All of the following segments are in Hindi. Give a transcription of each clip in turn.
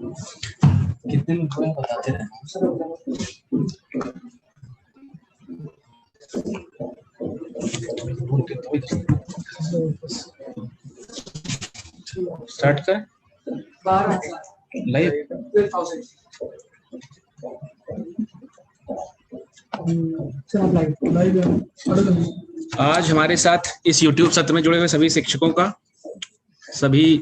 कितने मिनट हुए बताते रहे। स्टार्ट कर लाइव। आज हमारे साथ इस YouTube सत्र में जुड़े हुए सभी शिक्षकों का, सभी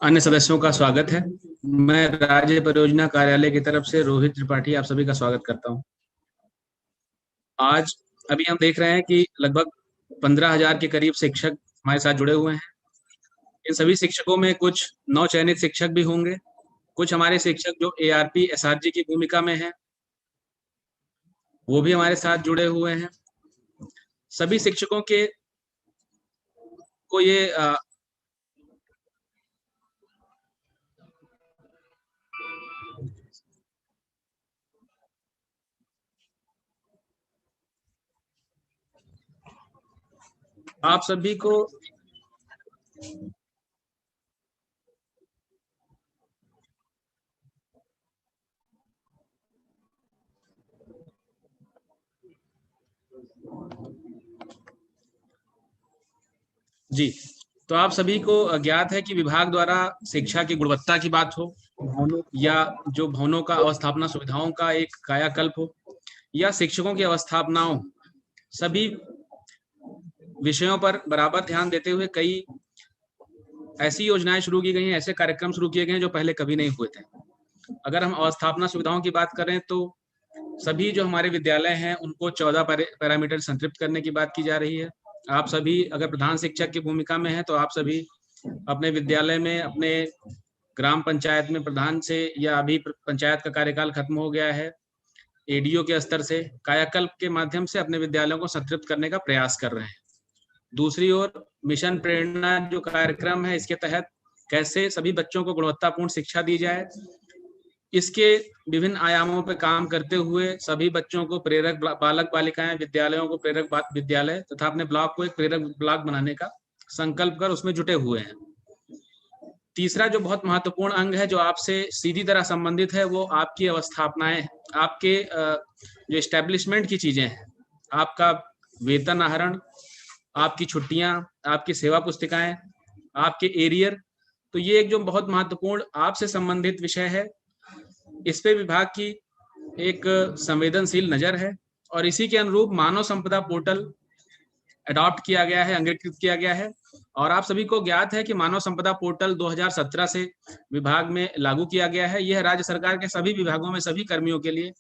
अन्य सदस्यों का स्वागत है। मैं राज्य परियोजना कार्यालय की तरफ से रोहित त्रिपाठी आप सभी का स्वागत करता हूं। आज अभी हम देख रहे हैं कि लगभग 15,000 के करीब शिक्षक हमारे साथ जुड़े हुए हैं। इन सभी शिक्षकों में कुछ नवचयनित शिक्षक भी होंगे, कुछ हमारे शिक्षक जो ARP SRG की भूमिका में हैं वो भी हमारे साथ जुड़े हुए हैं। सभी शिक्षकों के को ये आप सभी को जी, तो आप सभी को ज्ञात है कि विभाग द्वारा शिक्षा की गुणवत्ता की बात हो या जो भवनों का अवस्थापना सुविधाओं का एक कायाकल्प हो या शिक्षकों की अवस्थापनाओं, सभी विषयों पर बराबर ध्यान देते हुए कई ऐसी योजनाएं शुरू की गई हैं, ऐसे कार्यक्रम शुरू किए गए हैं जो पहले कभी नहीं हुए थे। अगर हम अवस्थापना सुविधाओं की बात करें तो सभी जो हमारे विद्यालय हैं उनको 14 पैरामीटर संतृप्त करने की बात की जा रही है। आप सभी अगर प्रधान शिक्षक की भूमिका में हैं तो आप सभी अपने विद्यालय में, अपने ग्राम पंचायत में प्रधान से, या अभी पंचायत का कार्यकाल खत्म हो गया है, ADO के स्तर से कायाकल्प के माध्यम से अपने विद्यालयों को संतृप्त करने का प्रयास कर रहे हैं। दूसरी ओर मिशन प्रेरणा जो कार्यक्रम है, इसके तहत कैसे सभी बच्चों को गुणवत्तापूर्ण शिक्षा दी जाए, इसके विभिन्न आयामों पर काम करते हुए सभी बच्चों को प्रेरक बालक बालिकाएं विद्यालयों को प्रेरक विद्यालय तथा अपने ब्लॉक को एक प्रेरक ब्लॉक बनाने का संकल्प कर उसमें जुटे हुए हैं। तीसरा जो बहुत महत्वपूर्ण अंग है जो आपसे सीधी तरह संबंधित है वो आपकी अवस्थापनाएं, आपके जो एस्टेब्लिशमेंट की चीजें हैं, आपका वेतन आहरण, आपकी छुट्टियां, आपकी सेवा पुस्तिकाएं, आपके एरियर, तो ये एक जो बहुत महत्वपूर्ण आपसे संबंधित विषय है, इस पे विभाग की एक संवेदनशील नजर है और इसी के अनुरूप मानव संपदा पोर्टल अडॉप्ट किया गया है, अंगीकृत किया गया है। और आप सभी को ज्ञात है कि मानव संपदा पोर्टल 2017 से विभाग में लागू किया गया है। यह राज्य सरकार के सभी विभागों में सभी कर्मियों के लिए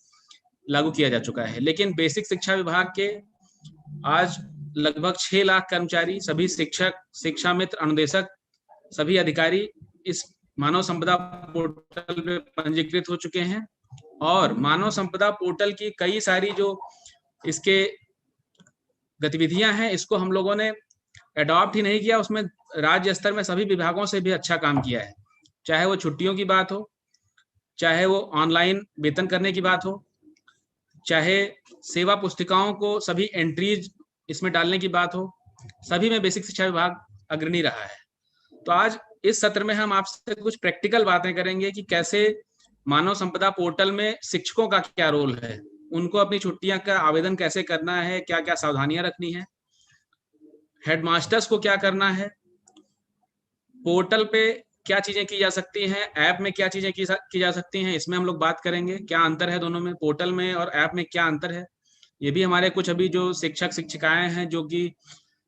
लागू किया जा चुका है, लेकिन बेसिक शिक्षा विभाग के आज लगभग 6 लाख कर्मचारी, सभी शिक्षक, शिक्षा मित्र, अनुदेशक, सभी अधिकारी इस मानव संपदा पोर्टल पे पंजीकृत हो चुके हैं। और मानव संपदा पोर्टल की कई सारी जो इसके गतिविधियां हैं, इसको हम लोगों ने अडॉप्ट ही नहीं किया, उसमें राज्य स्तर में सभी विभागों से भी अच्छा काम किया है। चाहे वो छुट्टियों की बात हो, चाहे वो ऑनलाइन वेतन करने की बात हो, चाहे सेवा पुस्तिकाओं को सभी एंट्रीज इसमें डालने की बात हो, सभी में बेसिक शिक्षा विभाग अग्रणी रहा है। तो आज इस सत्र में हम आपसे कुछ प्रैक्टिकल बातें करेंगे कि कैसे मानव संपदा पोर्टल में शिक्षकों का क्या रोल है, उनको अपनी छुट्टियां का आवेदन कैसे करना है, क्या क्या सावधानियां रखनी है, हेडमास्टर्स को क्या करना है, पोर्टल पे क्या चीजें की जा सकती हैं, ऐप में क्या चीजें की जा सकती हैं, इसमें हम लोग बात करेंगे। क्या अंतर है दोनों में, पोर्टल में और ऐप में क्या अंतर है, ये भी हमारे कुछ अभी जो शिक्षक शिक्षिकाएं हैं जो कि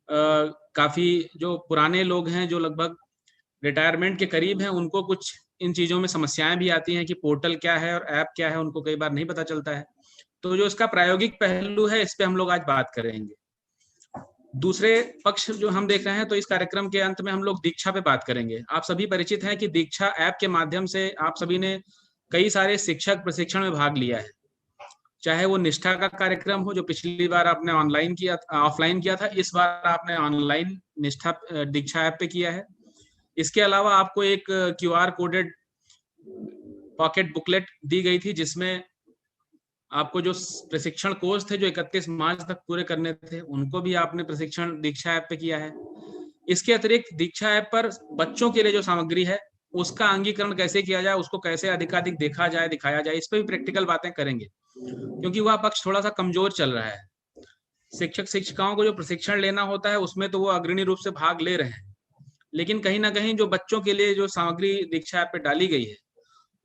काफी जो पुराने लोग हैं, जो लगभग रिटायरमेंट के करीब हैं, उनको कुछ इन चीजों में समस्याएं भी आती हैं कि पोर्टल क्या है और ऐप क्या है, उनको कई बार नहीं पता चलता है। तो जो इसका प्रायोगिक पहलू है, इस पे हम लोग आज बात करेंगे। दूसरे पक्ष जो हम देख रहे हैं, तो इस कार्यक्रम के अंत में हम लोग दीक्षा पे बात करेंगे। आप सभी परिचित हैं कि दीक्षा ऐप के माध्यम से आप सभी ने कई सारे शिक्षक प्रशिक्षण में भाग लिया है, चाहे वो निष्ठा का कार्यक्रम हो जो पिछली बार आपने ऑनलाइन किया, ऑफलाइन किया था, इस बार आपने ऑनलाइन निष्ठा दीक्षा ऐप पे किया है। इसके अलावा आपको एक QR कोडेड पॉकेट बुकलेट दी गई थी जिसमें आपको जो प्रशिक्षण कोर्स थे जो 31 मार्च तक पूरे करने थे, उनको भी आपने प्रशिक्षण दीक्षा ऐप पे किया है। इसके अतिरिक्त दीक्षा ऐप पर बच्चों के लिए जो सामग्री है उसका अंगीकरण कैसे किया जाए, उसको कैसे अधिकाधिक देखा जाए, दिखाया जाए, इस पे भी प्रैक्टिकल बातें करेंगे, क्योंकि वह पक्ष थोड़ा सा कमजोर चल रहा है। शिक्षक शिक्षिकाओं को जो प्रशिक्षण लेना होता है उसमें तो वो अग्रणी रूप से भाग ले रहे हैं, लेकिन कहीं ना कहीं जो बच्चों के लिए जो सामग्री दीक्षा ऐप पे डाली गई है,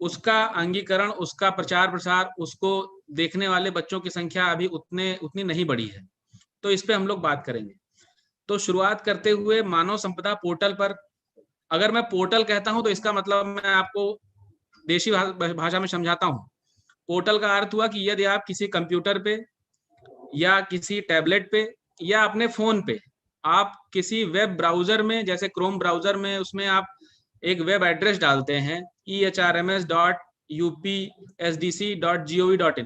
उसका अंगीकरण, उसका प्रचार प्रसार, उसको देखने वाले बच्चों की संख्या अभी उतनी नहीं बढ़ी है। तो इस पे हम लोग बात करेंगे। तो शुरुआत करते हुए मानव संपदा पोर्टल पर, अगर मैं पोर्टल कहता हूं तो इसका मतलब मैं आपको देशी भाषा में समझाता हूं। पोर्टल का अर्थ हुआ कि यदि आप किसी कंप्यूटर पे या किसी टैबलेट पे या अपने फोन पे आप किसी वेब ब्राउजर में, जैसे क्रोम ब्राउजर में, उसमें आप एक वेब एड्रेस डालते हैं ehrms.upsdc.gov.in,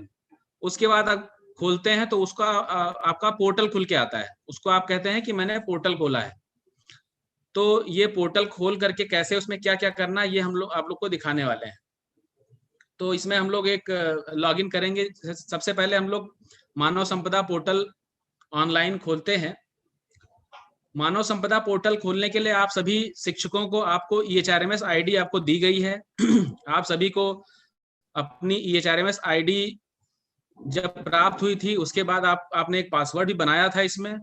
उसके बाद आप खोलते हैं तो उसका आपका पोर्टल खुल के आता है, उसको आप कहते हैं कि मैंने पोर्टल खोला है। तो ये पोर्टल खोल करके कैसे उसमें क्या क्या करना है ये हम लोग आप लोग को दिखाने वाले हैं। तो इसमें हम लोग एक लॉगिन करेंगे। सबसे पहले हम लोग मानव संपदा पोर्टल ऑनलाइन खोलते हैं। मानव संपदा पोर्टल खोलने के लिए आप सभी शिक्षकों को, आपको EHRMS आईडी आपको दी गई है। आप सभी को अपनी EHRMS आईडी जब प्राप्त हुई थी उसके बाद आपने एक पासवर्ड भी बनाया था। इसमें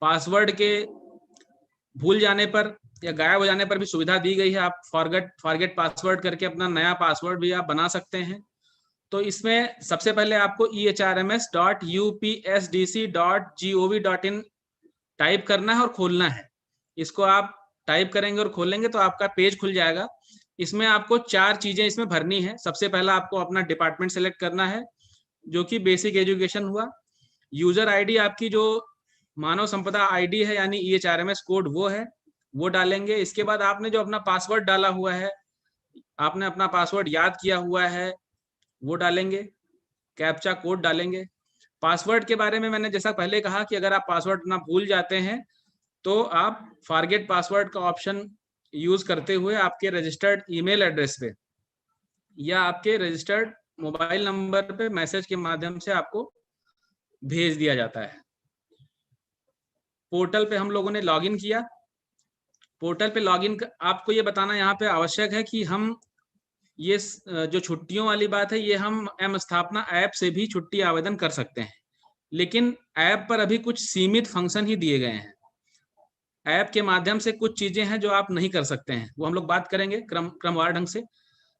पासवर्ड के भूल जाने पर या गायब हो जाने पर भी सुविधा दी गई है, आप फॉरगेट पासवर्ड करके अपना नया पासवर्ड भी आप बना सकते हैं। तो इसमें सबसे पहले आपको ehrms.upsdc.gov.in टाइप करना है और खोलना है। इसको आप टाइप करेंगे और खोलेंगे तो आपका पेज खुल जाएगा। इसमें आपको 4 चीजें इसमें भरनी है। सबसे पहला आपको अपना डिपार्टमेंट सेलेक्ट करना है, जो कि बेसिक एजुकेशन हुआ। यूजर आईडी आपकी जो मानव संपदा आईडी है यानी EHRMS कोड वो है, वो डालेंगे। इसके बाद आपने जो अपना पासवर्ड डाला हुआ है, आपने अपना पासवर्ड याद किया हुआ है, वो डालेंगे। कैप्चा कोड डालेंगे। पासवर्ड के बारे में मैंने जैसा पहले कहा कि अगर आप पासवर्ड ना भूल जाते हैं तो आप फॉरगेट पासवर्ड का ऑप्शन यूज करते हुए आपके रजिस्टर्ड ईमेल एड्रेस पे या आपके रजिस्टर्ड मोबाइल नंबर पे मैसेज के माध्यम से आपको भेज दिया जाता है। पोर्टल पे हम लोगों ने लॉगिन किया। पोर्टल पे लॉगिन आपको ये बताना यहाँ पे आवश्यक है कि हम ये जो छुट्टियों वाली बात है, ये हम एम स्थापना ऐप से भी छुट्टी आवेदन कर सकते हैं, लेकिन ऐप पर अभी कुछ सीमित फंक्शन ही दिए गए हैं। ऐप के माध्यम से कुछ चीजें हैं जो आप नहीं कर सकते हैं, वो हम लोग बात करेंगे क्रमवार ढंग से।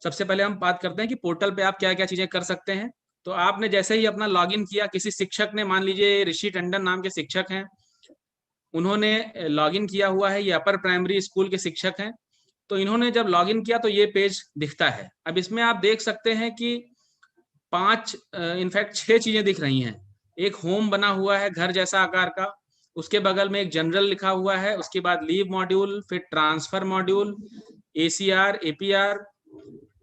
सबसे पहले हम बात करते हैं कि पोर्टल पे आप क्या क्या चीजें कर सकते हैं। तो आपने जैसे ही अपना लॉगिन किया, किसी शिक्षक ने, मान लीजिए ऋषि टंडन नाम के शिक्षक हैं, उन्होंने लॉगिन किया हुआ है, ये अपर प्राइमरी स्कूल के शिक्षक हैं। तो इन्होंने जब लॉगिन किया तो ये पेज दिखता है। अब इसमें आप देख सकते हैं कि 5 इनफैक्ट 6 चीजें दिख रही हैं। एक होम बना हुआ है घर जैसा आकार का, उसके बगल में एक जनरल लिखा हुआ है, उसके बाद लीव मॉड्यूल, फिर ट्रांसफर मॉड्यूल, ACR APR,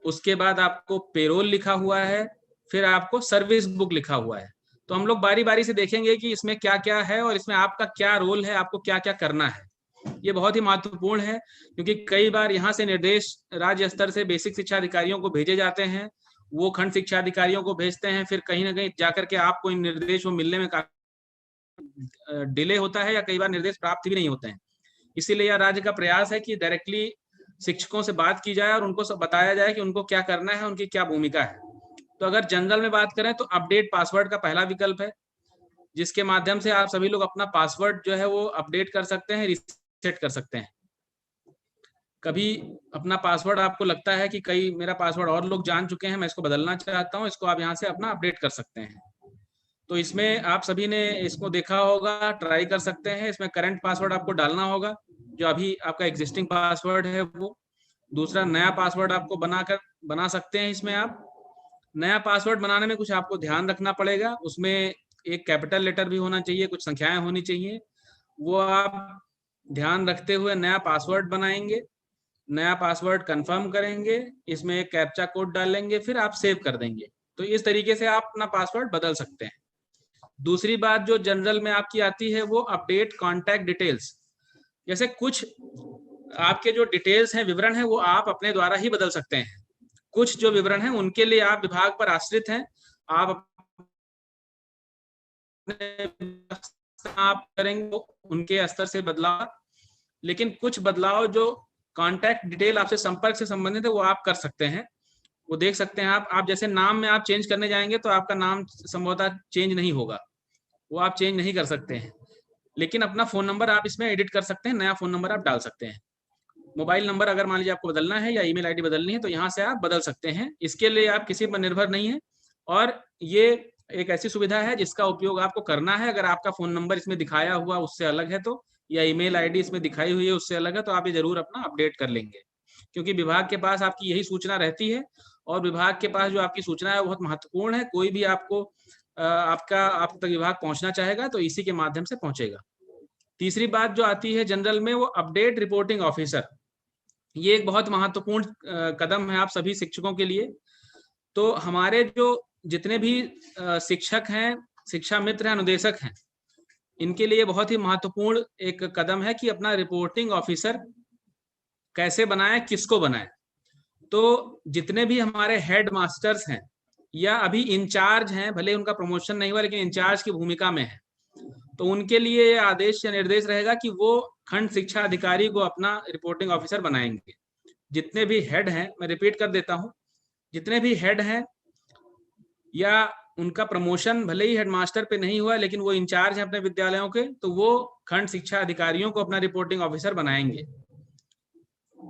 उसके बाद आपको पेरोल लिखा हुआ है, फिर आपको सर्विस बुक लिखा हुआ है। तो हम लोग बारी बारी से देखेंगे कि इसमें क्या क्या है और इसमें आपका क्या रोल है, आपको क्या क्या करना है। ये बहुत ही महत्वपूर्ण है, क्योंकि कई बार यहाँ से निर्देश राज्य स्तर से बेसिक शिक्षा अधिकारियों को भेजे जाते हैं, वो खंड शिक्षा अधिकारियों को भेजते हैं, फिर कहीं ना कहीं जाकर के आपको इन निर्देशों मिलने में काफी डिले होता है या कई बार निर्देश प्राप्त भी नहीं होते हैं। इसीलिए यह राज्य का प्रयास है कि डायरेक्टली शिक्षकों से बात की जाए और उनको सब बताया जाए कि उनको क्या करना है, उनकी क्या भूमिका है। तो अगर जनरल में बात करें तो अपडेट पासवर्ड का पहला विकल्प है, जिसके माध्यम से आप सभी लोग अपना पासवर्ड जो है वो अपडेट कर सकते हैं, रीसेट कर सकते हैं। कभी अपना पासवर्ड आपको लगता है कि कई मेरा पासवर्ड और लोग जान चुके हैं, मैं इसको बदलना चाहता हूं, इसको आप यहाँ से अपना अपडेट कर सकते हैं। तो इसमें आप सभी ने इसको देखा होगा, ट्राई कर सकते हैं। इसमें करंट पासवर्ड आपको डालना होगा, जो अभी आपका एग्जिस्टिंग पासवर्ड है वो। दूसरा, नया पासवर्ड आपको बना सकते हैं। इसमें आप नया पासवर्ड बनाने में कुछ आपको ध्यान रखना पड़ेगा, उसमें एक कैपिटल लेटर भी होना चाहिए, कुछ संख्याएं होनी चाहिए, वो आप ध्यान रखते हुए नया पासवर्ड बनाएंगे। नया पासवर्ड कंफर्म करेंगे, इसमें एक कैप्चा कोड डालेंगे, फिर आप सेव कर देंगे। तो इस तरीके से आप अपना पासवर्ड बदल सकते हैं। दूसरी बात जो जनरल में आपकी आती है वो अपडेट कॉन्टैक्ट डिटेल्स। जैसे कुछ आपके जो डिटेल्स हैं, विवरण है, वो आप अपने द्वारा ही बदल सकते हैं। कुछ जो विवरण है उनके लिए आप विभाग पर आश्रित हैं, आप करेंगे उनके स्तर से बदलाव। लेकिन कुछ बदलाव जो कॉन्टैक्ट डिटेल आपसे संपर्क से संबंधित है वो आप कर सकते हैं, वो देख सकते हैं आप जैसे नाम में आप चेंज करने जाएंगे तो आपका नाम संभवतः चेंज नहीं होगा, वो आप चेंज नहीं कर सकते हैं, लेकिन अपना फ़ोन नंबर आप इसमें एडिट कर सकते हैं, नया फ़ोन नंबर आप डाल सकते हैं। मोबाइल नंबर अगर मान लीजिए आपको बदलना है या ईमेल आईडी बदलनी है तो यहाँ से आप बदल सकते हैं, इसके लिए आप किसी पर निर्भर नहीं हैं। और ये एक ऐसी सुविधा है जिसका उपयोग आपको करना है। अगर आपका फ़ोन नंबर इसमें दिखाया हुआ उससे अलग है तो, या ईमेल आईडी इसमें दिखाई हुई है उससे अलग है, तो आप ये ज़रूर अपना अपडेट कर लेंगे, क्योंकि विभाग के पास आपकी यही सूचना रहती है और विभाग के पास जो आपकी सूचना है वो बहुत महत्वपूर्ण है। कोई भी आपको आप तक विभाग पहुँचना चाहेगा तो इसी के माध्यम से पहुँचेगा। तीसरी बात जो आती है जनरल में, वो अपडेट रिपोर्टिंग ऑफिसर। ये एक बहुत महत्वपूर्ण कदम है आप सभी शिक्षकों के लिए। तो हमारे जो जितने भी शिक्षक हैं, शिक्षा मित्र हैं, अनुदेशक हैं, इनके लिए बहुत ही महत्वपूर्ण एक कदम है कि अपना रिपोर्टिंग ऑफिसर कैसे बनाएं, किसको बनाएं। तो जितने भी हमारे हेड मास्टर्स हैं या अभी इंचार्ज हैं, भले उनका प्रमोशन नहीं हुआ लेकिन इंचार्ज की भूमिका में है, तो उनके लिए ये आदेश या निर्देश रहेगा कि वो खंड शिक्षा अधिकारी को अपना रिपोर्टिंग ऑफिसर बनाएंगे। जितने भी हेड हैं, मैं रिपीट कर देता हूं, जितने भी हेड हैं या उनका प्रमोशन भले ही हेडमास्टर पे नहीं हुआ लेकिन वो इंचार्ज हैं अपने विद्यालयों के, तो वो खंड शिक्षा अधिकारियों को अपना रिपोर्टिंग ऑफिसर बनाएंगे।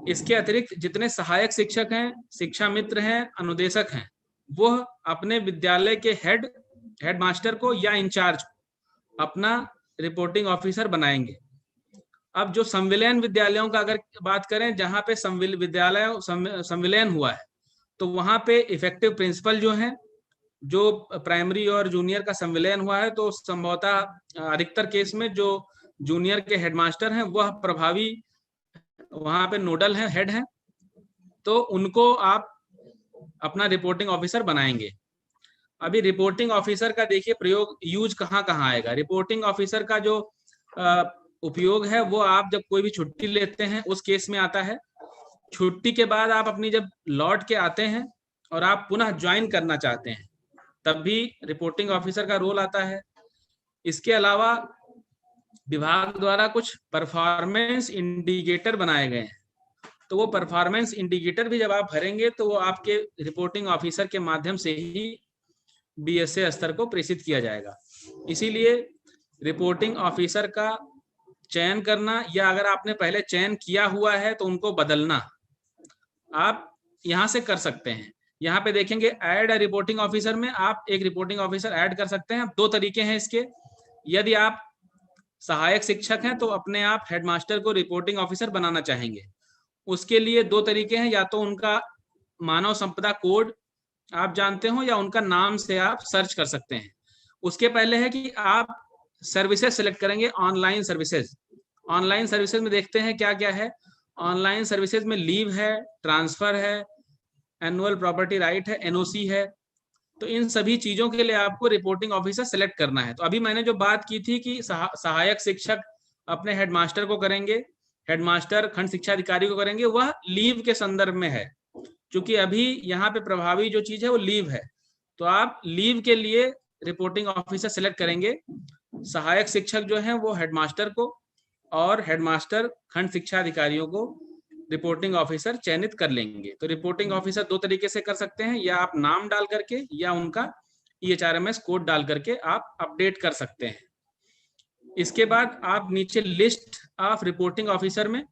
इसके अतिरिक्त जितने सहायक शिक्षक हैं, शिक्षा मित्र हैं, अनुदेशक हैं, वो अपने विद्यालय के हेडमास्टर को या इंचार्ज को अपना रिपोर्टिंग ऑफिसर बनाएंगे। अब जो संविलियन विद्यालयों का अगर बात करें, जहां पे विद्यालय संविलियन हुआ है, तो वहां पे इफेक्टिव प्रिंसिपल जो हैं, जो प्राइमरी और जूनियर का संविलियन हुआ है, तो संभवतः अधिकतर केस में जो जूनियर के हेडमास्टर हैं वह प्रभावी वहां पे नोडल हैं, हेड हैं, तो उनको आप अपना रिपोर्टिंग ऑफिसर बनाएंगे। अभी रिपोर्टिंग ऑफिसर का देखिए प्रयोग, यूज कहाँ कहाँ आएगा। रिपोर्टिंग ऑफिसर का जो उपयोग है वो आप जब कोई भी छुट्टी लेते हैं उस केस में आता है। छुट्टी के बाद आप अपनी जब लौट के आते हैं और आप पुनः ज्वाइन करना चाहते हैं, तब भी रिपोर्टिंग ऑफिसर का रोल आता है। इसके अलावा विभाग द्वारा कुछ परफॉर्मेंस इंडिकेटर बनाए गए हैं, तो वो परफॉर्मेंस इंडिकेटर भी जब आप भरेंगे तो वो आपके रिपोर्टिंग ऑफिसर के माध्यम से ही बीएसए स्तर को प्रेषित किया जाएगा। इसीलिए रिपोर्टिंग ऑफिसर का चयन करना, या अगर आपने पहले चयन किया हुआ है तो उनको बदलना आप यहाँ से कर सकते हैं। यहाँ पे देखेंगे ऐड अ रिपोर्टिंग ऑफिसर में आप एक रिपोर्टिंग ऑफिसर ऐड कर सकते हैं। दो तरीके हैं इसके। यदि आप सहायक शिक्षक हैं तो अपने आप हेडमास्टर को रिपोर्टिंग ऑफिसर बनाना चाहेंगे, उसके लिए दो तरीके हैं, या तो उनका मानव संपदा कोड आप जानते हो या उनका नाम से आप सर्च कर सकते हैं। उसके पहले है कि आप सर्विसेज सेलेक्ट करेंगे, ऑनलाइन सर्विसेज। ऑनलाइन सर्विसेज में देखते हैं क्या क्या है। ऑनलाइन सर्विसेज में लीव है, ट्रांसफर है, एनुअल प्रॉपर्टी राइट है, एनओसी है। तो इन सभी चीजों के लिए आपको रिपोर्टिंग ऑफिसर सेलेक्ट करना है। तो अभी मैंने जो बात की थी कि सहायक शिक्षक अपने हेडमास्टर को करेंगे, हेडमास्टर खंड शिक्षा अधिकारी को करेंगे, वह लीव के संदर्भ में है, क्योंकि अभी यहाँ पे प्रभावी जो चीज है वो लीव है। तो आप लीव के लिए रिपोर्टिंग ऑफिसर सेलेक्ट करेंगे। सहायक शिक्षक जो है वो हेडमास्टर को और हेडमास्टर खंड शिक्षा अधिकारियों को रिपोर्टिंग ऑफिसर चयनित कर लेंगे। तो रिपोर्टिंग ऑफिसर दो तरीके से कर सकते हैं, या आप नाम डाल करके या उनका EHRMS कोड डाल करके आप अपडेट कर सकते हैं। इसके बाद आप नीचे लिस्ट ऑफ रिपोर्टिंग ऑफिसर में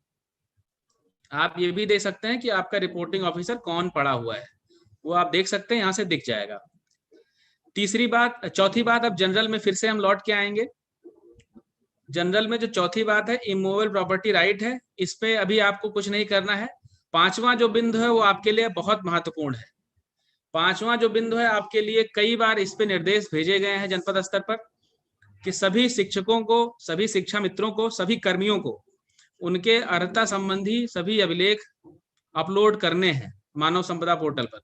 आप ये भी दे सकते हैं कि आपका रिपोर्टिंग ऑफिसर कौन पड़ा हुआ है, वो आप देख सकते हैं, यहाँ से दिख जाएगा। चौथी बात, अब जनरल में फिर से हम लौट के आएंगे। जनरल में जो चौथी बात है, इमूवेबल प्रॉपर्टी राइट है, इस पे अभी आपको कुछ नहीं करना है। पांचवा जो बिंदु है वो आपके लिए बहुत महत्वपूर्ण है। पांचवा जो बिंदु है आपके लिए, कई बार इस पे निर्देश भेजे गए हैं जनपद स्तर पर कि सभी शिक्षकों को, सभी शिक्षा मित्रों को, सभी कर्मियों को उनके अर्हता संबंधी सभी अभिलेख अपलोड करने हैं मानव संपदा पोर्टल पर।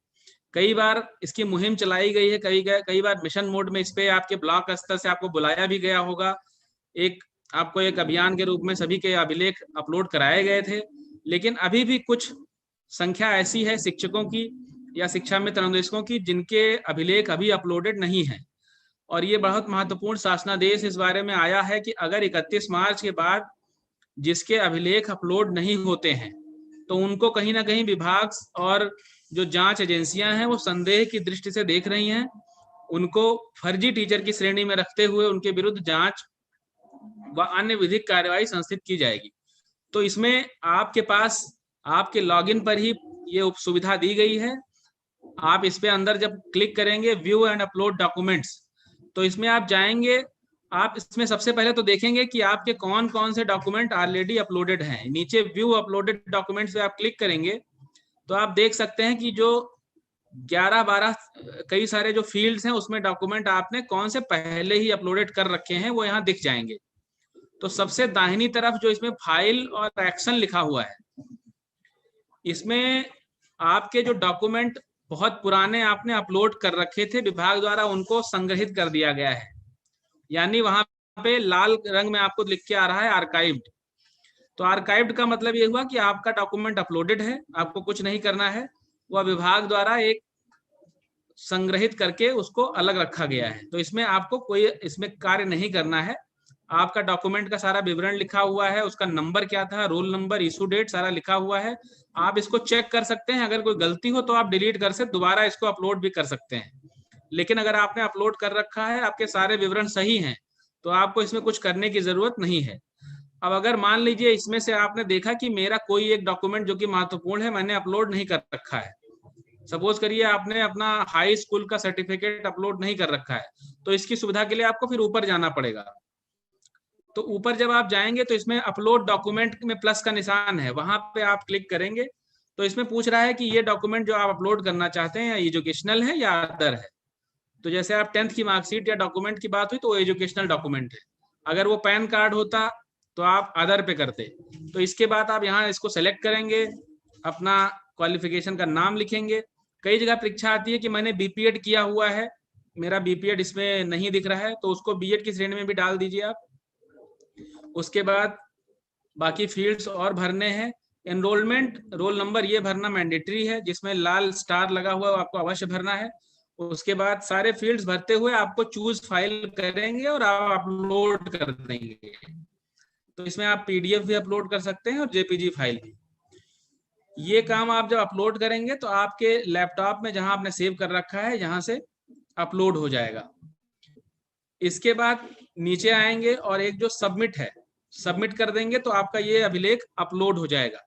कई बार इसकी मुहिम चलाई गई है, कई बार मिशन मोड में इस पे आपके ब्लॉक स्तर से आपको बुलाया भी गया होगा, आपको एक अभियान के रूप में सभी के अभिलेख अपलोड कराए गए थे। लेकिन अभी भी कुछ संख्या ऐसी है शिक्षकों की या शिक्षा मित्र अनुदेशकों की जिनके अभिलेख अभी अपलोडेड नहीं है, और ये बहुत महत्वपूर्ण शासनादेश इस बारे में आया है कि अगर 31 मार्च के बाद जिसके अभिलेख अपलोड नहीं होते हैं तो उनको कहीं ना कहीं विभाग और जो जांच एजेंसियां हैं वो संदेह की दृष्टि से देख रही हैं। उनको फर्जी टीचर की श्रेणी में रखते हुए उनके विरुद्ध जांच व अन्य विधिक कार्यवाही संस्थित की जाएगी। तो इसमें आपके पास आपके लॉगिन पर ही ये सुविधा दी गई है। आप इस पे अंदर जब क्लिक करेंगे व्यू एंड अपलोड डॉक्यूमेंट्स, तो इसमें आप जाएंगे, आप इसमें सबसे पहले तो देखेंगे कि आपके कौन कौन से डॉक्यूमेंट ऑलरेडी अपलोडेड हैं। नीचे व्यू अपलोडेड डॉक्यूमेंट्स पे आप क्लिक करेंगे तो आप देख सकते हैं कि जो 11-12 कई सारे जो फील्ड्स हैं उसमें डॉक्यूमेंट आपने कौन से पहले ही अपलोडेड कर रखे हैं वो यहाँ दिख जाएंगे। तो सबसे दाहिनी तरफ जो इसमें फाइल और एक्शन लिखा हुआ है, इसमें आपके जो डॉक्यूमेंट बहुत पुराने आपने अपलोड कर रखे थे विभाग द्वारा, उनको संग्रहित कर दिया गया है। यानी वहां पे लाल रंग में आपको लिख के आ रहा है आर्काइव्ड। तो आर्काइव्ड का मतलब ये हुआ कि आपका डॉक्यूमेंट अपलोडेड है, आपको कुछ नहीं करना है, वह विभाग द्वारा एक संग्रहित करके उसको अलग रखा गया है। तो इसमें आपको कोई इसमें कार्य नहीं करना है। आपका डॉक्यूमेंट का सारा विवरण लिखा हुआ है, उसका नंबर क्या था, रोल नंबर, इशू डेट सारा लिखा हुआ है। आप इसको चेक कर सकते हैं, अगर कोई गलती हो तो आप डिलीट कर सकते, दोबारा इसको अपलोड भी कर सकते हैं। लेकिन अगर आपने अपलोड कर रखा है, आपके सारे विवरण सही हैं, तो आपको इसमें कुछ करने की जरूरत नहीं है। अब अगर मान लीजिए इसमें से आपने देखा कि मेरा कोई एक डॉक्यूमेंट जो कि महत्वपूर्ण है मैंने अपलोड नहीं कर रखा है, सपोज करिए आपने अपना हाई स्कूल का सर्टिफिकेट अपलोड नहीं कर रखा है, तो इसकी सुविधा के लिए आपको फिर ऊपर जाना पड़ेगा। तो ऊपर जब आप जाएंगे तो इसमें अपलोड डॉक्यूमेंट में प्लस का निशान है, वहां पे आप क्लिक करेंगे तो इसमें पूछ रहा है कि ये डॉक्यूमेंट जो आप अपलोड करना चाहते हैं एजुकेशनल है या अदर है। तो जैसे आप 10th की मार्कशीट या डॉक्यूमेंट की बात हुई तो वो एजुकेशनल डॉक्यूमेंट है। अगर वो पैन कार्ड होता तो आप अदर पे करते। तो इसके बाद आप यहाँ इसको सेलेक्ट करेंगे, अपना क्वालिफिकेशन का नाम लिखेंगे। कई जगह परीक्षा आती है कि मैंने बीपीएड किया हुआ है, मेरा बीपीएड इसमें नहीं दिख रहा है, तो उसको बीएड की श्रेणी में भी डाल दीजिए आप। उसके बाद बाकी फील्ड्स और भरने हैं। एनरोलमेंट रोल नंबर ये भरना मैंडेटरी है, जिसमें लाल स्टार लगा हुआ है आपको अवश्य भरना है। उसके बाद सारे फील्ड्स भरते हुए आपको चूज फाइल करेंगे और आप अपलोड कर देंगे। तो इसमें आप पीडीएफ भी अपलोड कर सकते हैं और जेपीजी फाइल भी। ये काम आप जब अपलोड करेंगे तो आपके लैपटॉप में जहां आपने सेव कर रखा है यहाँ से अपलोड हो जाएगा। इसके बाद नीचे आएंगे और एक जो सबमिट है, सबमिट कर देंगे तो आपका ये अभिलेख अपलोड हो जाएगा।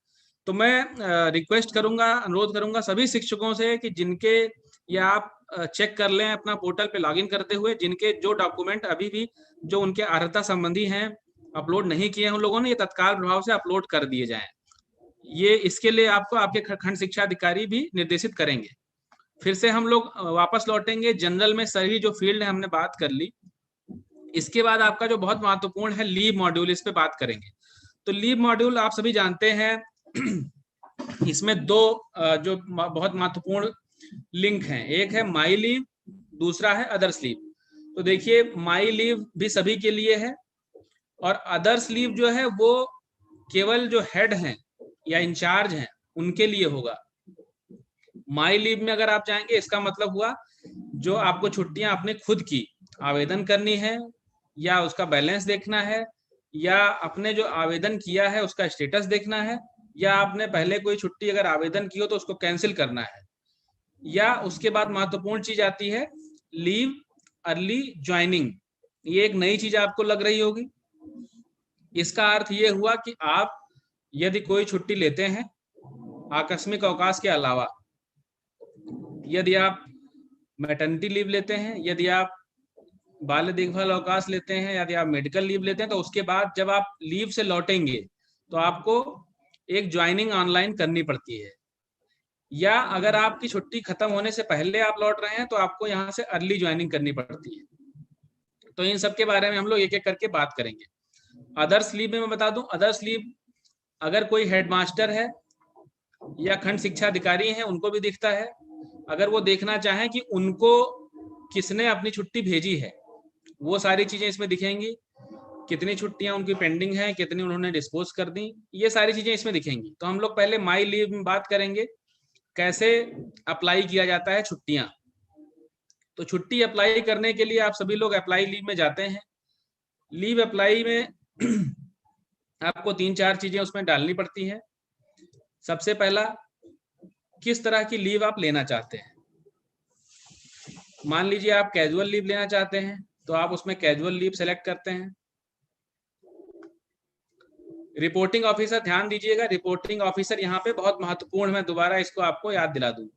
तो मैं रिक्वेस्ट करूंगा, अनुरोध करूंगा सभी शिक्षकों से कि जिनके, या आप चेक कर लें अपना पोर्टल पे लॉगिन करते हुए, जिनके जो डॉक्यूमेंट अभी भी जो उनके अर्हता संबंधी हैं अपलोड नहीं किए हैं उन लोगों ने, ये तत्काल प्रभाव से अपलोड कर दिए जाएं। ये इसके लिए आपको आपके खंड शिक्षा अधिकारी भी निर्देशित करेंगे। फिर से हम लोग वापस लौटेंगे जनरल में, सभी जो फील्ड है हमने बात कर ली। इसके बाद आपका जो बहुत महत्वपूर्ण है लीव मॉड्यूल, इस पे बात करेंगे। तो लीव मॉड्यूल आप सभी जानते हैं इसमें दो जो बहुत महत्वपूर्ण लिंक हैं, एक है माई लीव, दूसरा है अदर्स लीव। तो देखिए माई लीव भी सभी के लिए है और अदर्स लीव जो है वो केवल जो हेड हैं या इंचार्ज हैं उनके लिए होगा। माई लीव में अगर आप जाएंगे इसका मतलब हुआ जो आपको छुट्टियां अपने खुद की आवेदन करनी है, या उसका बैलेंस देखना है, या अपने जो आवेदन किया है उसका स्टेटस देखना है, या आपने पहले कोई छुट्टी अगर आवेदन की हो तो उसको कैंसिल करना है। या उसके बाद महत्वपूर्ण चीज आती है लीव अर्ली ज्वाइनिंग। ये एक नई चीज आपको लग रही होगी। इसका अर्थ ये हुआ कि आप यदि कोई छुट्टी लेते हैं आकस्मिक अवकाश के अलावा, यदि आप मैटर्निटी लीव लेते हैं, यदि आप बाल देखभाल अवकाश लेते हैं, यदि आप मेडिकल लीव लेते हैं, तो उसके बाद जब आप लीव से लौटेंगे तो आपको एक ज्वाइनिंग ऑनलाइन करनी पड़ती है। या अगर आपकी छुट्टी खत्म होने से पहले आप लौट रहे हैं तो आपको यहाँ से अर्ली ज्वाइनिंग करनी पड़ती है। तो इन सब के बारे में हम लोग एक एक करके बात करेंगे। अदर्स लीव में मैं बता दूं, अदर्स लीव अगर कोई हेडमास्टर है या खंड शिक्षा अधिकारी हैं उनको भी दिखता है। अगर वो देखना चाहें कि उनको किसने अपनी छुट्टी भेजी है, वो सारी चीजें इसमें दिखेंगी। कितनी छुट्टियां उनकी पेंडिंग हैं, कितनी उन्होंने डिस्पोज कर दी, ये सारी चीजें इसमें दिखेंगी। तो हम लोग पहले माई लीव में बात करेंगे कैसे अप्लाई किया जाता है छुट्टियां। तो छुट्टी अप्लाई करने के लिए आप सभी लोग अप्लाई लीव में जाते हैं। लीव अप्लाई में आपको 3-4 चीजें उसमें डालनी पड़ती हैं। सबसे पहला, किस तरह की लीव आप लेना चाहते हैं। मान लीजिए आप कैजुअल लीव लेना चाहते हैं तो आप उसमें कैजुअल लीव सेलेक्ट करते हैं। रिपोर्टिंग ऑफिसर, ध्यान दीजिएगा, रिपोर्टिंग ऑफिसर यहाँ पे बहुत महत्वपूर्ण है, मैं दोबारा इसको आपको याद दिला दूं।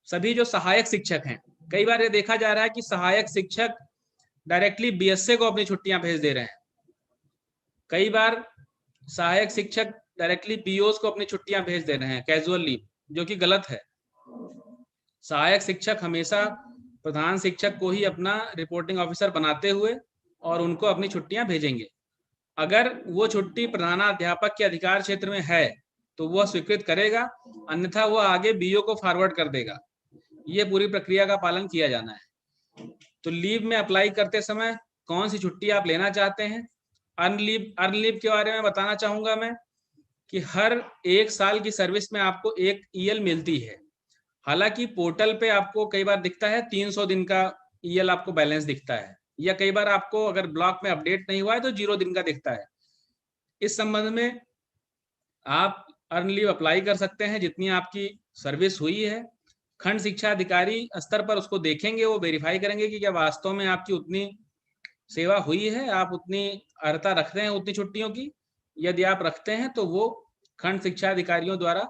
सभी जो सहायक शिक्षक हैं, कई बार ये देखा जा रहा है कि सहायक शिक्षक डायरेक्टली बीएसए को अपनी छुट्टियां भेज दे रहे हैं। कई बार सहायक शिक्षक डायरेक्टली पीओस को अपनी छुट्टियां भेज दे रहे हैं कैजुअल लीव, जो कि गलत है। सहायक शिक्षक हमेशा प्रधान शिक्षक को ही अपना रिपोर्टिंग ऑफिसर बनाते हुए और उनको अपनी छुट्टियां भेजेंगे। अगर वो छुट्टी प्रधानाध्यापक के अधिकार क्षेत्र में है तो वह स्वीकृत करेगा, अन्यथा वह आगे बीओ को फॉरवर्ड कर देगा। ये पूरी प्रक्रिया का पालन किया जाना है। तो लीव में अप्लाई करते समय कौन सी छुट्टी आप लेना चाहते हैं। अर्न लीव के बारे में बताना चाहूंगा मैं कि हर 1 साल की सर्विस में आपको एक ईएल मिलती है। हालांकि पोर्टल पे आपको कई बार दिखता है 300 दिन का ईएल आपको बैलेंस दिखता है, या कई बार आपको अगर ब्लॉक में अपडेट नहीं हुआ है तो 0 दिन का दिखता है। इस संबंध में आप अर्न लीव अप्लाई कर सकते हैं जितनी आपकी सर्विस हुई है। खंड शिक्षा अधिकारी स्तर पर उसको देखेंगे, वो वेरीफाई करेंगे कि क्या वास्तव में आपकी उतनी सेवा हुई है, आप उतनी अर्हता रखते हैं उतनी छुट्टियों की। यदि आप रखते हैं तो वो खंड शिक्षा अधिकारियों द्वारा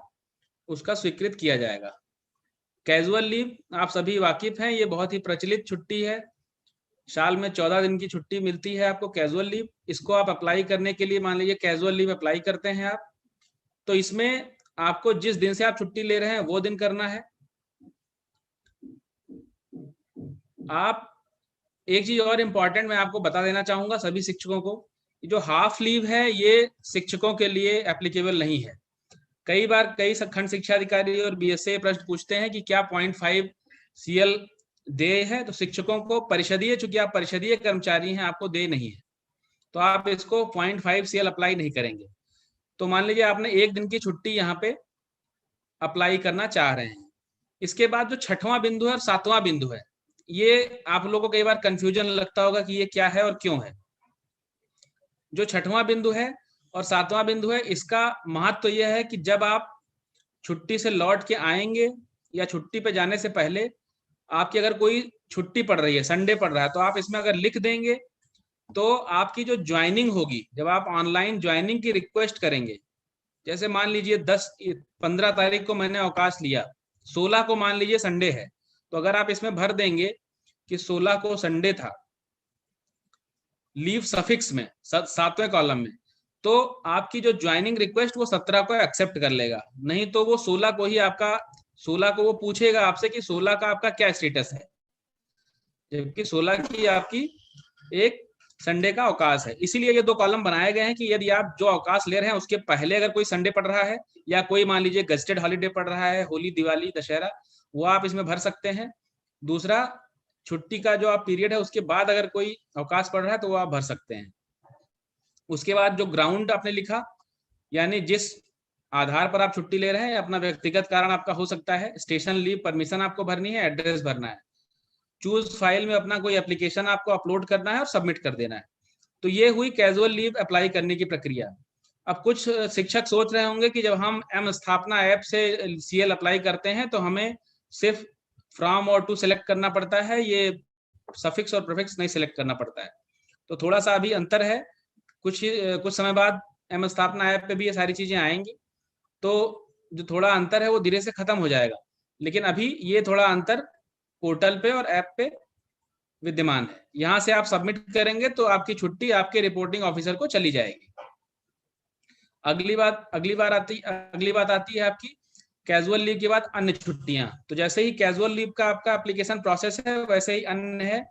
उसका स्वीकृत किया जाएगा। कैजुअल लीव आप सभी वाकिफ हैं, ये बहुत ही प्रचलित छुट्टी है। साल में 14 दिन की छुट्टी मिलती है आपको कैजुअल लीव। इसको आप अप्लाई करने के लिए, मान लीजिए कैजुअल लीव अप्लाई करते हैं आप, तो इसमें आपको जिस दिन से आप छुट्टी ले रहे हैं वो दिन करना है। आप एक चीज और इम्पॉर्टेंट मैं आपको बता देना चाहूंगा सभी शिक्षकों को, जो हाफ लीव है ये शिक्षकों के लिए एप्लीकेबल नहीं है। कई बार कई खंड शिक्षा अधिकारी और बीएसए प्रश्न पूछते हैं कि क्या 0.5 सीएल दे है, तो शिक्षकों को परिषदीय, चूंकि आप परिषदीय कर्मचारी हैं, आपको दे नहीं है, तो आप इसको 0.5 सीएल अप्लाई नहीं करेंगे। तो मान लीजिए आपने 1 दिन की छुट्टी यहाँ पे अप्लाई करना चाह रहे हैं। इसके बाद जो 6वां बिंदु है और 7वां बिंदु है, ये आप लोगों को कई बार कंफ्यूजन लगता होगा कि ये क्या है और क्यों है। जो 6वां बिंदु है और 7वां बिंदु है, इसका महत्व यह है कि जब आप छुट्टी से लौट के आएंगे या छुट्टी पे जाने से पहले आपकी अगर कोई छुट्टी पड़ रही है, संडे पड़ रहा है, तो आप इसमें अगर लिख देंगे तो आपकी जो ज्वाइनिंग होगी, जब आप ऑनलाइन ज्वाइनिंग की रिक्वेस्ट करेंगे, जैसे मान लीजिए 15 तारीख को मैंने अवकाश लिया, 16 को मान लीजिए संडे है, तो अगर आप इसमें भर देंगे कि 16 को संडे था, लीव सफिक्स में 7वें कॉलम में, तो आपकी जो ज्वाइनिंग रिक्वेस्ट वो 17 को एक्सेप्ट कर लेगा। नहीं तो वो 16 को ही आपका 16 को वो पूछेगा आपसे कि 16 का आपका क्या स्टेटस है, जबकि 16 की आपकी एक संडे का अवकाश है। इसीलिए ये 2 कॉलम बनाए गए हैं कि यदि आप जो अवकाश ले रहे हैं उसके पहले अगर कोई संडे पड़ रहा है या कोई मान लीजिए गजेटेड हॉलीडे पड़ रहा है, होली, दिवाली, दशहरा, वो आप इसमें भर सकते हैं। दूसरा, छुट्टी का जो आप पीरियड है उसके बाद अगर कोई अवकाश पड़ रहा है तो वो आप भर सकते हैं। उसके बाद जो ग्राउंड आपने लिखा, यानी जिस आधार पर आप छुट्टी ले रहे हैं, अपना व्यक्तिगत कारण आपका हो सकता है, स्टेशन लीव परमिशन आपको भरनी है, एड्रेस भरना है, चूज फाइल में अपना कोई एप्लीकेशन आपको अपलोड करना है और सबमिट कर देना है। तो ये हुई कैजुअल लीव अप्लाई करने की प्रक्रिया। अब कुछ शिक्षक सोच रहे होंगे कि जब हम एम स्थापना ऐप से सीएल अप्लाई करते हैं तो हमें सिर्फ फ्रॉम और टू सेलेक्ट करना पड़ता है, ये सफिक्स और प्रीफिक्स नहीं सेलेक्ट करना पड़ता है। तो थोड़ा सा अभी अंतर है, कुछ समय बाद एम स्थापना ऐप पे भी ये सारी चीजें आएंगी, तो जो थोड़ा अंतर है वो धीरे से खत्म हो जाएगा। लेकिन अभी ये थोड़ा अंतर पोर्टल पे और ऐप पे विद्यमान है। यहाँ से आप सबमिट करेंगे तो आपकी छुट्टी आपके रिपोर्टिंग ऑफिसर को चली जाएगी। अगली बात आती है आपकी कैजुअल लीव के बाद अन्य छुट्टियां। तो जैसे ही कैजुअल लीव का आपका एप्लीकेशन प्रोसेस है, वैसे ही अन्य है।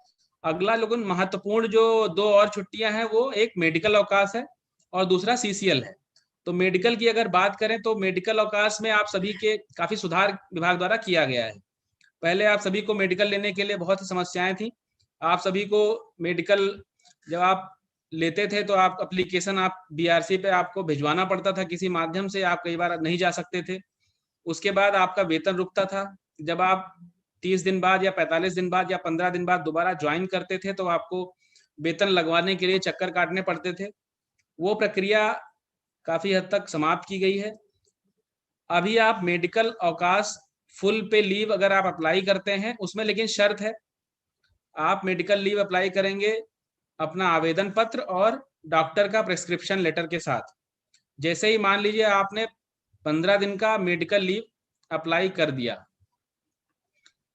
अगला लेकिन महत्वपूर्ण जो 2 और छुट्टियां हैं, वो एक मेडिकल अवकाश है और दूसरा सीसीएल है। तो मेडिकल की अगर बात करें तो मेडिकल अवकाश में आप सभी के काफी सुधार विभाग द्वारा किया गया है। पहले आप सभी को मेडिकल लेने के लिए बहुत ही समस्याएं थी। आप सभी को मेडिकल जब आप लेते थे तो आप एप्लीकेशन आप बीआरसी पे आपको भिजवाना पड़ता था किसी माध्यम से, आप कई बार नहीं जा सकते थे। उसके बाद आपका वेतन रुकता था। जब आप 30 दिन बाद या 45 दिन बाद या 15 दिन बाद दोबारा ज्वाइन करते थे तो आपको वेतन लगवाने के लिए चक्कर काटने पड़ते थे। वो प्रक्रिया काफी हद तक समाप्त की गई है। अभी आप मेडिकल अवकाश फुल पे लीव अगर आप अप्लाई करते हैं उसमें लेकिन शर्त है, आप मेडिकल लीव अप्लाई करेंगे अपना आवेदन पत्र और डॉक्टर का प्रेस्क्रिप्शन लेटर के साथ। जैसे ही मान लीजिए आपने 15 दिन का मेडिकल लीव अप्लाई कर दिया,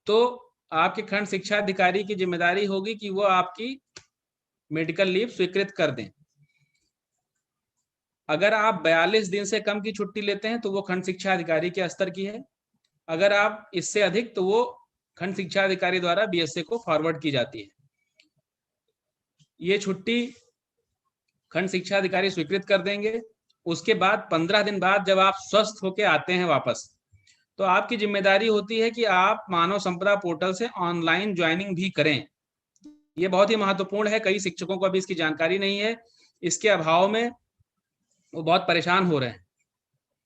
तो आपके खंड शिक्षा अधिकारी की जिम्मेदारी होगी कि वो आपकी मेडिकल लीव स्वीकृत कर दें। अगर आप 42 दिन से कम की छुट्टी लेते हैं तो वो खंड शिक्षा अधिकारी के स्तर की है। अगर आप इससे अधिक, तो वो खंड शिक्षा अधिकारी द्वारा बीएसए को फॉरवर्ड की जाती है। ये छुट्टी खंड शिक्षा अधिकारी स्वीकृत कर देंगे। उसके बाद 15 दिन बाद जब आप स्वस्थ होकर आते हैं वापस, तो आपकी जिम्मेदारी होती है कि आप मानव संपदा पोर्टल से ऑनलाइन ज्वाइनिंग भी करें। ये बहुत ही महत्वपूर्ण है, कई शिक्षकों को अभी इसकी जानकारी नहीं है, इसके अभाव में वो बहुत परेशान हो रहे हैं।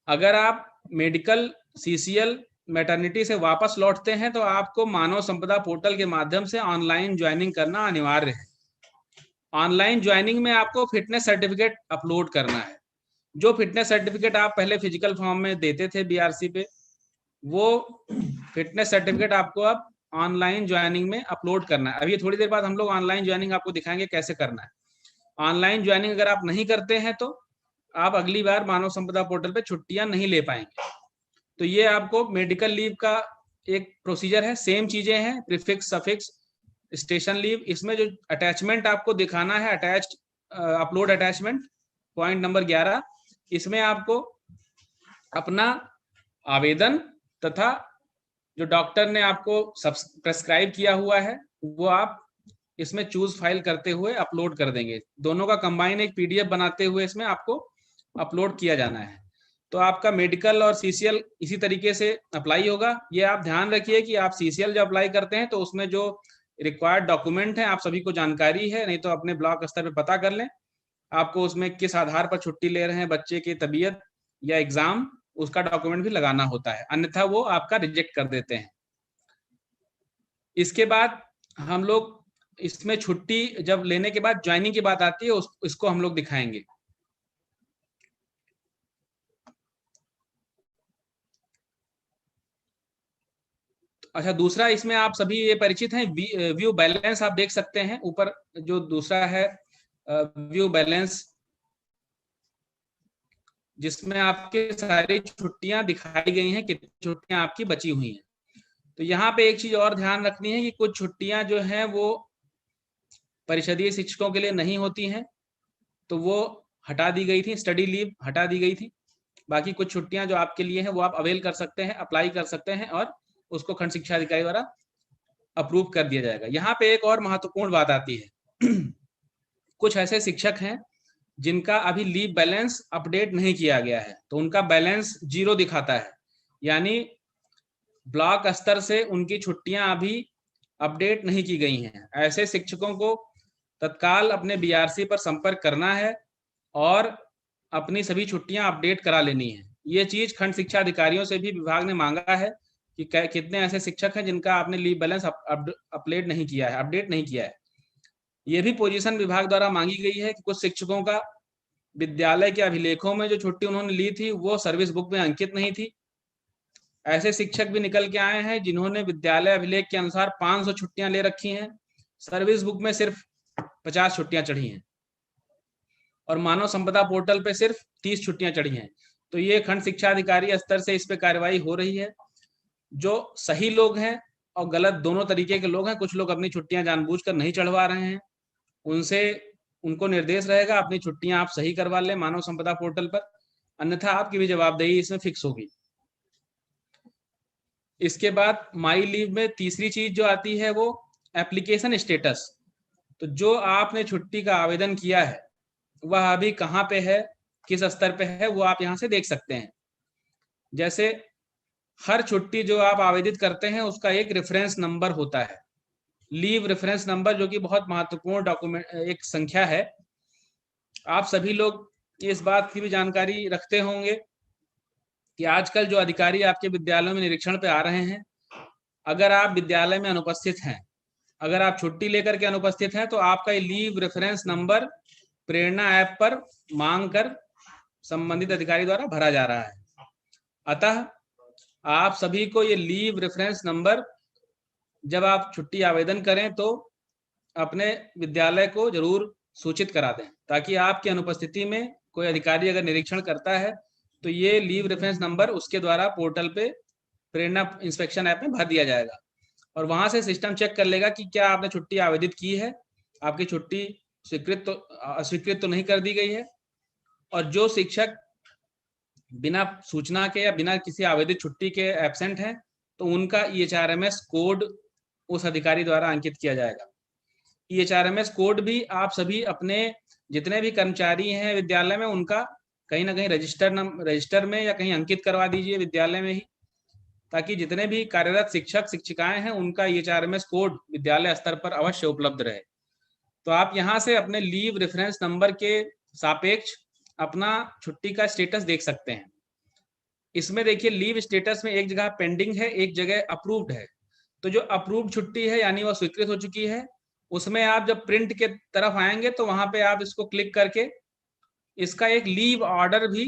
अगर आप मेडिकल, सीसीएल, मैटरनिटी से वापस लौटते हैं तो आपको मानव संपदा पोर्टल के माध्यम से ऑनलाइन ज्वाइनिंग करना अनिवार्य है। ऑनलाइन ज्वाइनिंग में आपको फिटनेस सर्टिफिकेट अपलोड करना है। जो फिटनेस सर्टिफिकेट आप पहले फिजिकल फॉर्म में देते थे बीआरसी पे, वो फिटनेस सर्टिफिकेट आपको अब ऑनलाइन ज्वाइनिंग में अपलोड करना है। अभी थोड़ी देर बाद हम लोग ऑनलाइन ज्वाइनिंग आपको दिखाएंगे कैसे करना है। ऑनलाइन ज्वाइनिंग अगर आप नहीं करते हैं तो आप अगली बार मानव संपदा पोर्टल पे छुट्टियां नहीं ले पाएंगे। तो ये आपको मेडिकल लीव का एक प्रोसीजर है, सेम चीजें हैं, प्रीफिक्स, सफिक्स, स्टेशन लीव। इसमें जो अटैचमेंट आपको दिखाना है, attached upload attachment, point number 11, इसमें आपको अपना आवेदन तथा जो डॉक्टर ने आपको प्रेस्क्राइब किया हुआ है वो आप इसमें चूज फाइल करते हुए अपलोड कर देंगे। दोनों का कंबाइन एक पीडीएफ बनाते हुए इसमें आपको अपलोड किया जाना है। तो आपका मेडिकल और सीसीएल इसी तरीके से अप्लाई होगा। ये आप ध्यान रखिए कि आप सीसीएल जब अप्लाई करते हैं तो उसमें जो रिक्वायर्ड डॉक्यूमेंट है आप सभी को जानकारी है, नहीं तो अपने ब्लॉक स्तर पे पता कर लें आपको उसमें किस आधार पर छुट्टी ले रहे हैं, बच्चे की तबीयत या एग्जाम, उसका डॉक्यूमेंट भी लगाना होता है, अन्यथा वो आपका रिजेक्ट कर देते हैं। इसके बाद हम लोग इसमें छुट्टी जब लेने के बाद ज्वाइनिंग की बात आती है, इसको हम लोग दिखाएंगे। अच्छा, दूसरा इसमें आप सभी ये परिचित हैं, व्यू बैलेंस आप देख सकते हैं ऊपर जो दूसरा है व्यू बैलेंस, जिसमें आपके सारी छुट्टियां दिखाई गई हैं, कितनी छुट्टियां आपकी बची हुई हैं। तो यहाँ पे एक चीज और ध्यान रखनी है कि कुछ छुट्टियां जो हैं वो परिषदीय शिक्षकों के लिए नहीं होती हैं, तो वो हटा दी गई थी, स्टडी लीव हटा दी गई थी। बाकी कुछ छुट्टियां जो आपके लिए हैं वो आप अवेल कर सकते हैं, अप्लाई कर सकते हैं और उसको खंड शिक्षा अधिकारी द्वारा अप्रूव कर दिया जाएगा। यहाँ पे एक और महत्वपूर्ण बात आती है कुछ ऐसे शिक्षक हैं जिनका अभी लीव बैलेंस अपडेट नहीं किया गया है, तो उनका बैलेंस 0 दिखाता है, यानी ब्लॉक स्तर से उनकी छुट्टियां अभी अपडेट नहीं की गई हैं। ऐसे शिक्षकों को तत्काल अपने बीआरसी पर संपर्क करना है और अपनी सभी छुट्टियां अपडेट करा लेनी है। ये चीज खंड शिक्षा अधिकारियों से भी विभाग ने मांगा है कि कितने ऐसे शिक्षक हैं जिनका आपने लीव बैलेंस अपडेट नहीं किया है, अपडेट नहीं किया है। ये भी पोजीशन विभाग द्वारा मांगी गई है कि कुछ शिक्षकों का विद्यालय के अभिलेखों में जो छुट्टी उन्होंने ली थी वो सर्विस बुक में अंकित नहीं थी। ऐसे शिक्षक भी निकल के आए हैं जिन्होंने विद्यालय अभिलेख के अनुसार 500 छुट्टियां ले रखी हैं, सर्विस बुक में सिर्फ 50 छुट्टियां चढ़ी हैं और मानव संपदा पोर्टल पे सिर्फ 30 छुट्टियां चढ़ी हैं। तो ये खंड शिक्षा अधिकारी स्तर से इस पे कार्रवाई हो रही है। जो सही लोग हैं और गलत दोनों तरीके के लोग हैं, कुछ लोग अपनी छुट्टियां जानबूझकर नहीं चढ़वा रहे हैं, उनको निर्देश रहेगा अपनी छुट्टियां आप सही करवा लें मानव संपदा पोर्टल पर, अन्यथा आपकी भी जवाबदेही इसमें फिक्स होगी। इसके बाद माई लीव में तीसरी चीज जो आती है वो एप्लीकेशन स्टेटस। तो जो आपने छुट्टी का आवेदन किया है वह अभी कहाँ पे है, किस स्तर पे है, वो आप यहाँ से देख सकते हैं। जैसे हर छुट्टी जो आप आवेदित करते हैं उसका एक रेफरेंस नंबर होता है, लीव रेफरेंस नंबर, जो कि बहुत महत्वपूर्ण डॉक्यूमेंट एक संख्या है। आप सभी लोग इस बात की भी जानकारी रखते होंगे कि आजकल जो अधिकारी आपके विद्यालयों में निरीक्षण पे आ रहे हैं, अगर आप विद्यालय में अनुपस्थित हैं, अगर आप छुट्टी लेकर के अनुपस्थित हैं, तो आपका ये लीव रेफरेंस नंबर प्रेरणा ऐप पर मांग कर संबंधित अधिकारी द्वारा भरा जा रहा है। अतः आप सभी को ये लीव रेफरेंस नंबर जब आप छुट्टी आवेदन करें तो अपने विद्यालय को जरूर सूचित करा दें, ताकि आपकी अनुपस्थिति में कोई अधिकारी अगर निरीक्षण करता है तो ये लीव रेफरेंस नंबर उसके द्वारा पोर्टल पे प्रेरणा इंस्पेक्शन ऐप में भर दिया जाएगा और वहां से सिस्टम चेक कर लेगा कि क्या आपने छुट्टी आवेदित की है, आपकी छुट्टी अस्वीकृत तो नहीं कर दी गई है। और जो शिक्षक बिना सूचना के या बिना किसी आवेदित छुट्टी के एब्सेंट हैं तो उनका EHRMS कोड उस अधिकारी द्वारा अंकित किया जाएगा। EHRMS कोड भी आप सभी अपने जितने भी कर्मचारी हैं विद्यालय में उनका कहीं ना कहीं रजिस्टर में या कहीं अंकित करवा दीजिए विद्यालय में ही, ताकि जितने भी कार्यरत शिक्षक शिक्षिकाएं हैं उनका EHRMS कोड विद्यालय स्तर पर अवश्य उपलब्ध रहे। तो आप यहाँ से अपने लीव रेफरेंस नंबर के सापेक्ष अपना छुट्टी का स्टेटस देख सकते हैं। इसमें देखिए लीव स्टेटस में एक जगह पेंडिंग है, एक जगह अप्रूव्ड है। तो जो अप्रूव्ड छुट्टी है यानी वह स्वीकृत हो चुकी है, उसमें आप जब प्रिंट के तरफ आएंगे तो वहां पे आप इसको क्लिक करके इसका एक लीव ऑर्डर भी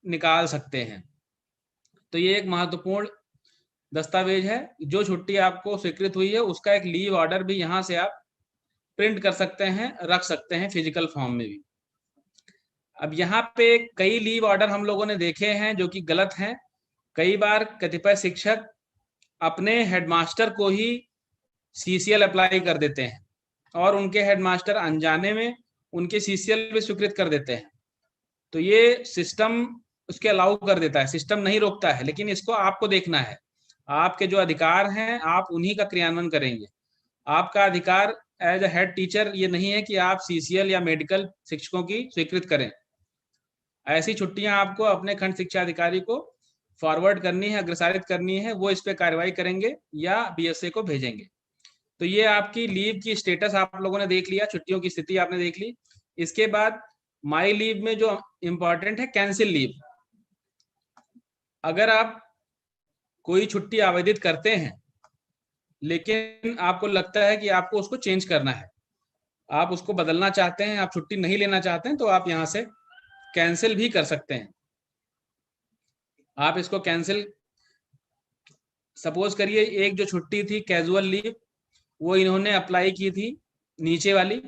निकाल सकते हैं। तो ये एक महत्वपूर्ण दस्तावेज है। जो छुट्टी आपको स्वीकृत हुई है उसका एक लीव ऑर्डर भी यहाँ से आप प्रिंट कर सकते हैं, रख सकते हैं फिजिकल फॉर्म में भी। अब यहाँ पे कई लीव ऑर्डर हम लोगों ने देखे हैं जो कि गलत हैं। कई बार कतिपय शिक्षक अपने हेडमास्टर को ही CCL अप्लाई कर देते हैं और उनके हेडमास्टर अनजाने में उनके CCL भी स्वीकृत कर देते हैं। तो ये सिस्टम उसके अलाउ कर देता है, सिस्टम नहीं रोकता है, लेकिन इसको आपको देखना है। आपके जो अधिकार हैं आप उन्हीं का क्रियान्वयन करेंगे। आपका अधिकार एज अ हेड टीचर ये नहीं है कि आप CCL या मेडिकल शिक्षकों की स्वीकृत करें। ऐसी छुट्टियां आपको अपने खंड शिक्षा अधिकारी को फॉरवर्ड करनी है, अग्रसारित करनी है, वो इस पे कार्रवाई करेंगे या BSA को भेजेंगे। तो ये आपकी लीव की स्टेटस आप लोगों ने देख लिया, छुट्टियों की स्थिति आपने देख ली। इसके बाद माई लीव में जो इंपॉर्टेंट है कैंसिल लीव। अगर आप कोई छुट्टी आवेदित करते हैं लेकिन आपको लगता है कि आपको उसको चेंज करना है, आप उसको बदलना चाहते हैं, आप छुट्टी नहीं लेना चाहते हैं, तो आप यहाँ से कैंसिल भी कर सकते हैं। आप इसको कैंसिल, सपोज करिए एक जो छुट्टी थी कैजुअल लीव वो इन्होंने अप्लाई की थी नीचे वाली,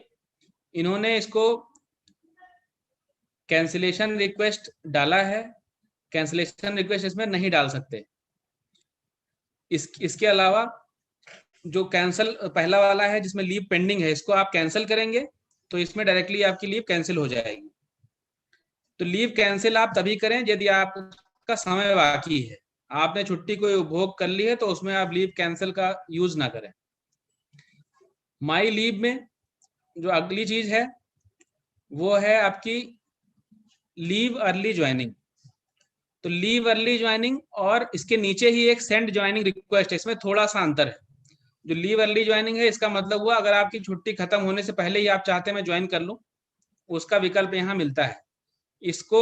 इन्होंने इसको कैंसिलेशन रिक्वेस्ट डाला है, कैंसिलेशन रिक्वेस्ट इसमें नहीं डाल सकते। इसके अलावा जो कैंसिल पहला वाला है जिसमें लीव पेंडिंग है, इसको आप कैंसिल करेंगे तो इसमें डायरेक्टली आपकी लीव कैंसिल हो जाएगी। तो लीव कैंसिल आप तभी करें यदि आपका समय बाकी है, आपने छुट्टी को उपभोग कर ली है तो उसमें आप लीव कैंसिल का यूज ना करें। माई लीव में जो अगली चीज है वो है आपकी लीव अर्ली ज्वाइनिंग। तो लीव अर्ली ज्वाइनिंग और इसके नीचे ही एक सेंड ज्वाइनिंग रिक्वेस्ट है, इसमें थोड़ा सा अंतर है। जो लीव अर्ली ज्वाइनिंग है इसका मतलब हुआ अगर आपकी छुट्टी खत्म होने से पहले ही आप चाहते हैं मैं ज्वाइन कर लूं, उसका विकल्प यहाँ मिलता है। इसको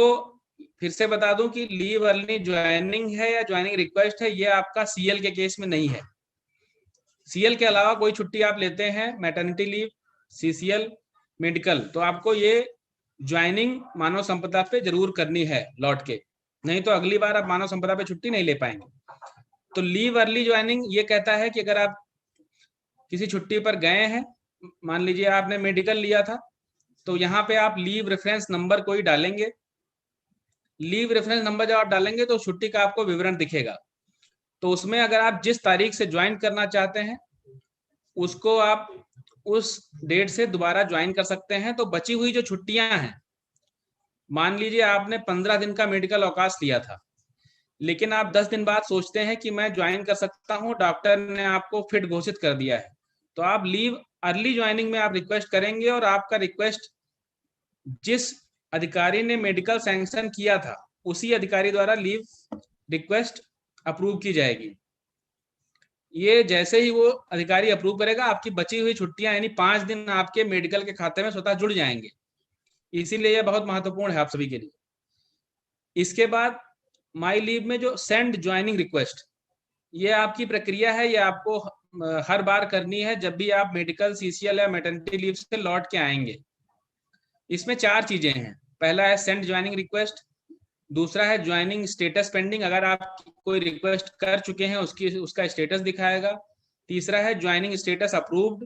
फिर से बता दूं कि लीव अर्ली ज्वाइनिंग है या ज्वाइनिंग रिक्वेस्ट है, ये आपका CL के केस में नहीं है। CL के अलावा कोई छुट्टी आप लेते हैं, मैटरनिटी लीव, CCL, मेडिकल, तो आपको ये ज्वाइनिंग मानव संपदा पे जरूर करनी है लौट के, नहीं तो अगली बार आप मानव संपदा पे छुट्टी नहीं ले पाएंगे। तो लीव अर्ली ज्वाइनिंग ये कहता है कि अगर आप किसी छुट्टी पर गए हैं, मान लीजिए आपने मेडिकल लिया था, तो यहाँ पे आप लीव रेफरेंस नंबर को ही डालेंगे। लीव रेफरेंस नंबर जब आप डालेंगे तो छुट्टी का आपको विवरण दिखेगा। तो उसमें अगर आप जिस तारीख से ज्वाइन करना चाहते हैं उसको आप उस डेट से दोबारा ज्वाइन कर सकते हैं। तो बची हुई जो छुट्टियां हैं, मान लीजिए आपने 15 दिन का मेडिकल अवकाश लिया था, लेकिन आप 10 दिन बाद सोचते हैं कि मैं ज्वाइन कर सकता हूं, डॉक्टर ने आपको फिट घोषित कर दिया है, तो आप लीव अर्ली ज्वाइनिंग में आप रिक्वेस्ट करेंगे और आपका रिक्वेस्ट जिस अधिकारी ने मेडिकल सैंक्शन किया था उसी अधिकारी द्वारा लीव रिक्वेस्ट अप्रूव की जाएगी। ये जैसे ही वो अधिकारी अप्रूव करेगा आपकी बची हुई छुट्टियां यानी 5 दिन आपके मेडिकल के खाते में स्वतः जुड़ जाएंगे। इसीलिए यह बहुत महत्वपूर्ण है आप सभी के लिए। इसके बाद माई लीव में जो सेंड ज्वाइनिंग रिक्वेस्ट, ये आपकी प्रक्रिया है, ये आपको हर बार करनी है जब भी आप मेडिकल, CCL या मैटरनिटी लीव से लौट के आएंगे। इसमें 4 चीजें हैं। पहला है सेंड ज्वाइनिंग रिक्वेस्ट, दूसरा है ज्वाइनिंग स्टेटस पेंडिंग, अगर आप कोई रिक्वेस्ट कर चुके हैं उसका स्टेटस दिखाएगा। तीसरा है ज्वाइनिंग स्टेटस अप्रूव्ड।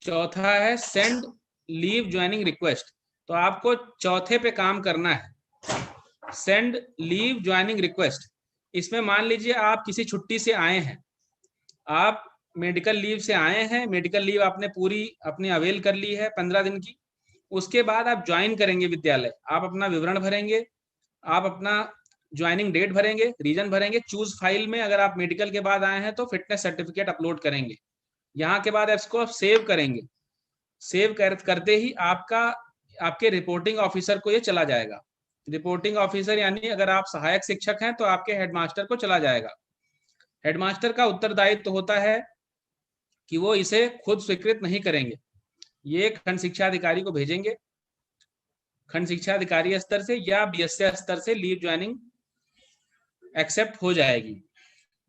चौथा है सेंड लीव ज्वाइनिंग रिक्वेस्ट। तो आपको चौथे पे काम करना है, सेंड लीव ज्वाइनिंग रिक्वेस्ट। इसमें मान लीजिए आप किसी छुट्टी से आए हैं, आप मेडिकल लीव से आए हैं, मेडिकल लीव आपने पूरी अपनी अवेल कर ली है 15 दिन की। उसके बाद आप ज्वाइन करेंगे विद्यालय, आप अपना विवरण भरेंगे, आप अपना ज्वाइनिंग डेट भरेंगे, रीजन भरेंगे, चूज फाइल में अगर आप मेडिकल के बाद आए हैं तो फिटनेस सर्टिफिकेट अपलोड करेंगे। यहाँ के बाद इसको आप सेव करेंगे। सेव करते ही आपके रिपोर्टिंग ऑफिसर को ये चला जाएगा। रिपोर्टिंग ऑफिसर यानी अगर आप सहायक शिक्षक हैं तो आपके हेडमास्टर को चला जाएगा। हेडमास्टर का उत्तरदायित्व होता है कि वो इसे खुद स्वीकृत नहीं करेंगे, ये खंड शिक्षा अधिकारी को भेजेंगे। खंड शिक्षा अधिकारी स्तर से या बीएसए स्तर से लीव ज्वाइनिंग एक्सेप्ट हो जाएगी।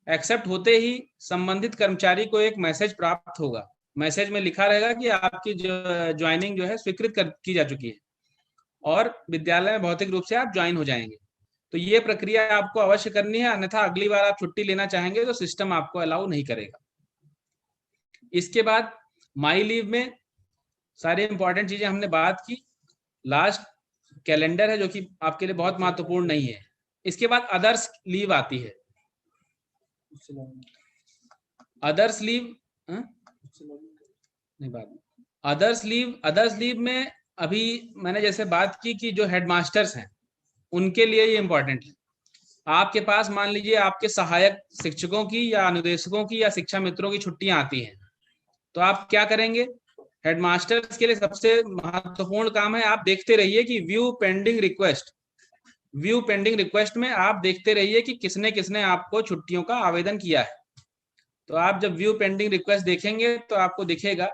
एक्सेप्ट होते ही संबंधित कर्मचारी को एक मैसेज प्राप्त होगा। मैसेज में लिखा रहेगा कि आपकी ज्वाइनिंग जो है स्वीकृत की जा चुकी है और विद्यालय में भौतिक रूप से आप ज्वाइन हो जाएंगे। तो ये प्रक्रिया आपको अवश्य करनी है, अन्यथा अगली बार आप छुट्टी लेना चाहेंगे तो सिस्टम आपको अलाउ नहीं करेगा। इसके बाद माई लीव में सारी इंपॉर्टेंट चीजें हमने बात की। लास्ट कैलेंडर है जो कि आपके लिए बहुत महत्वपूर्ण नहीं है। इसके बाद अदर्स लीव आती है। अदर्स लीव नहीं, बात अदर्स लीव में अभी मैंने जैसे बात की कि जो हेडमास्टर्स हैं उनके लिए ये इंपॉर्टेंट है। आपके पास मान लीजिए आपके सहायक शिक्षकों की या अनुदेशकों की या शिक्षा मित्रों की छुट्टियां आती हैं, तो आप क्या करेंगे? हेडमास्टर्स के लिए सबसे महत्वपूर्ण काम है, आप देखते रहिए कि व्यू पेंडिंग रिक्वेस्ट में आप देखते रहिए कि किसने किसने आपको छुट्टियों का आवेदन किया है। तो आप जब व्यू पेंडिंग रिक्वेस्ट देखेंगे तो आपको दिखेगा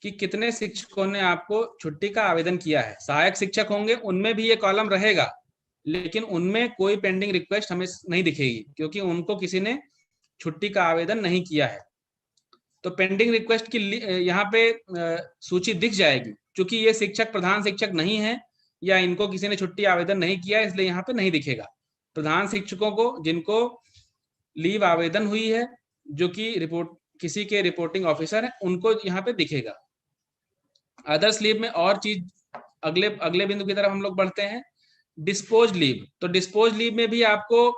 कि कितने शिक्षकों ने आपको छुट्टी का आवेदन किया है। सहायक शिक्षक होंगे उनमें भी ये कॉलम रहेगा, लेकिन उनमें कोई पेंडिंग रिक्वेस्ट हमें नहीं दिखेगी क्योंकि उनको किसी ने छुट्टी का आवेदन नहीं किया है। तो पेंडिंग रिक्वेस्ट की यहाँ पे सूची दिख जाएगी। क्योंकि ये शिक्षक प्रधान शिक्षक नहीं है या इनको किसी ने छुट्टी आवेदन नहीं किया, इसलिए यहाँ पे नहीं दिखेगा। प्रधान शिक्षकों को जिनको लीव आवेदन हुई है, जो कि किसी के रिपोर्टिंग ऑफिसर है, उनको यहाँ पे दिखेगा। अदर्स लीव में और चीज अगले बिंदु की तरफ हम लोग बढ़ते हैं, डिस्पोज लीव। तो डिस्पोज लीव में भी आपको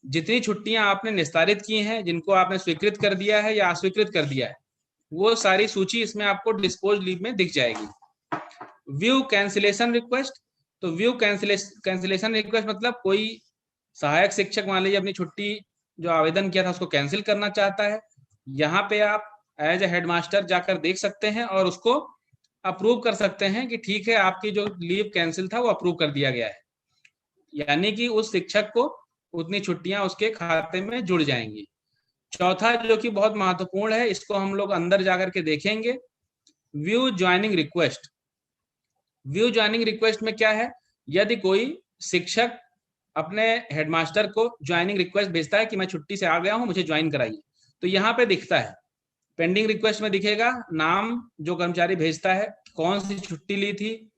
जितनी छुट्टियां आपने निस्तारित की हैं, जिनको आपने स्वीकृत कर दिया है या अस्वीकृत कर दिया है, वो सारी सूची इसमें आपको डिस्पोज लीव में दिख जाएगी। View cancellation request. तो व्यू कैंसिलेशन रिक्वेस्ट मतलब कोई सहायक शिक्षक मान लीजिए अपनी छुट्टी जो आवेदन किया था उसको कैंसिल करना चाहता है। यहाँ पे आप एज ए हेडमास्टर जाकर देख सकते हैं और उसको अप्रूव कर सकते हैं कि ठीक है, आपकी जो लीव कैंसिल था वो अप्रूव कर दिया गया है, यानी कि उस शिक्षक को उतनी छुट्टियां उसके खाते में जुड़ जाएंगी। चौथा जो कि बहुत महत्वपूर्ण है, इसको हम लोग अंदर जाकर के देखेंगे, view joining request. View joining request में क्या है, यदि कोई शिक्षक अपने हेडमास्टर को ज्वाइनिंग रिक्वेस्ट भेजता है कि मैं छुट्टी से आ गया हूं, मुझे ज्वाइन कराइए, तो यहाँ पे दिखता है पेंडिंग रिक्वेस्ट में दिखेगा नाम जो कर्मचारी भेजता है, कौन सी छुट्टी ली थी,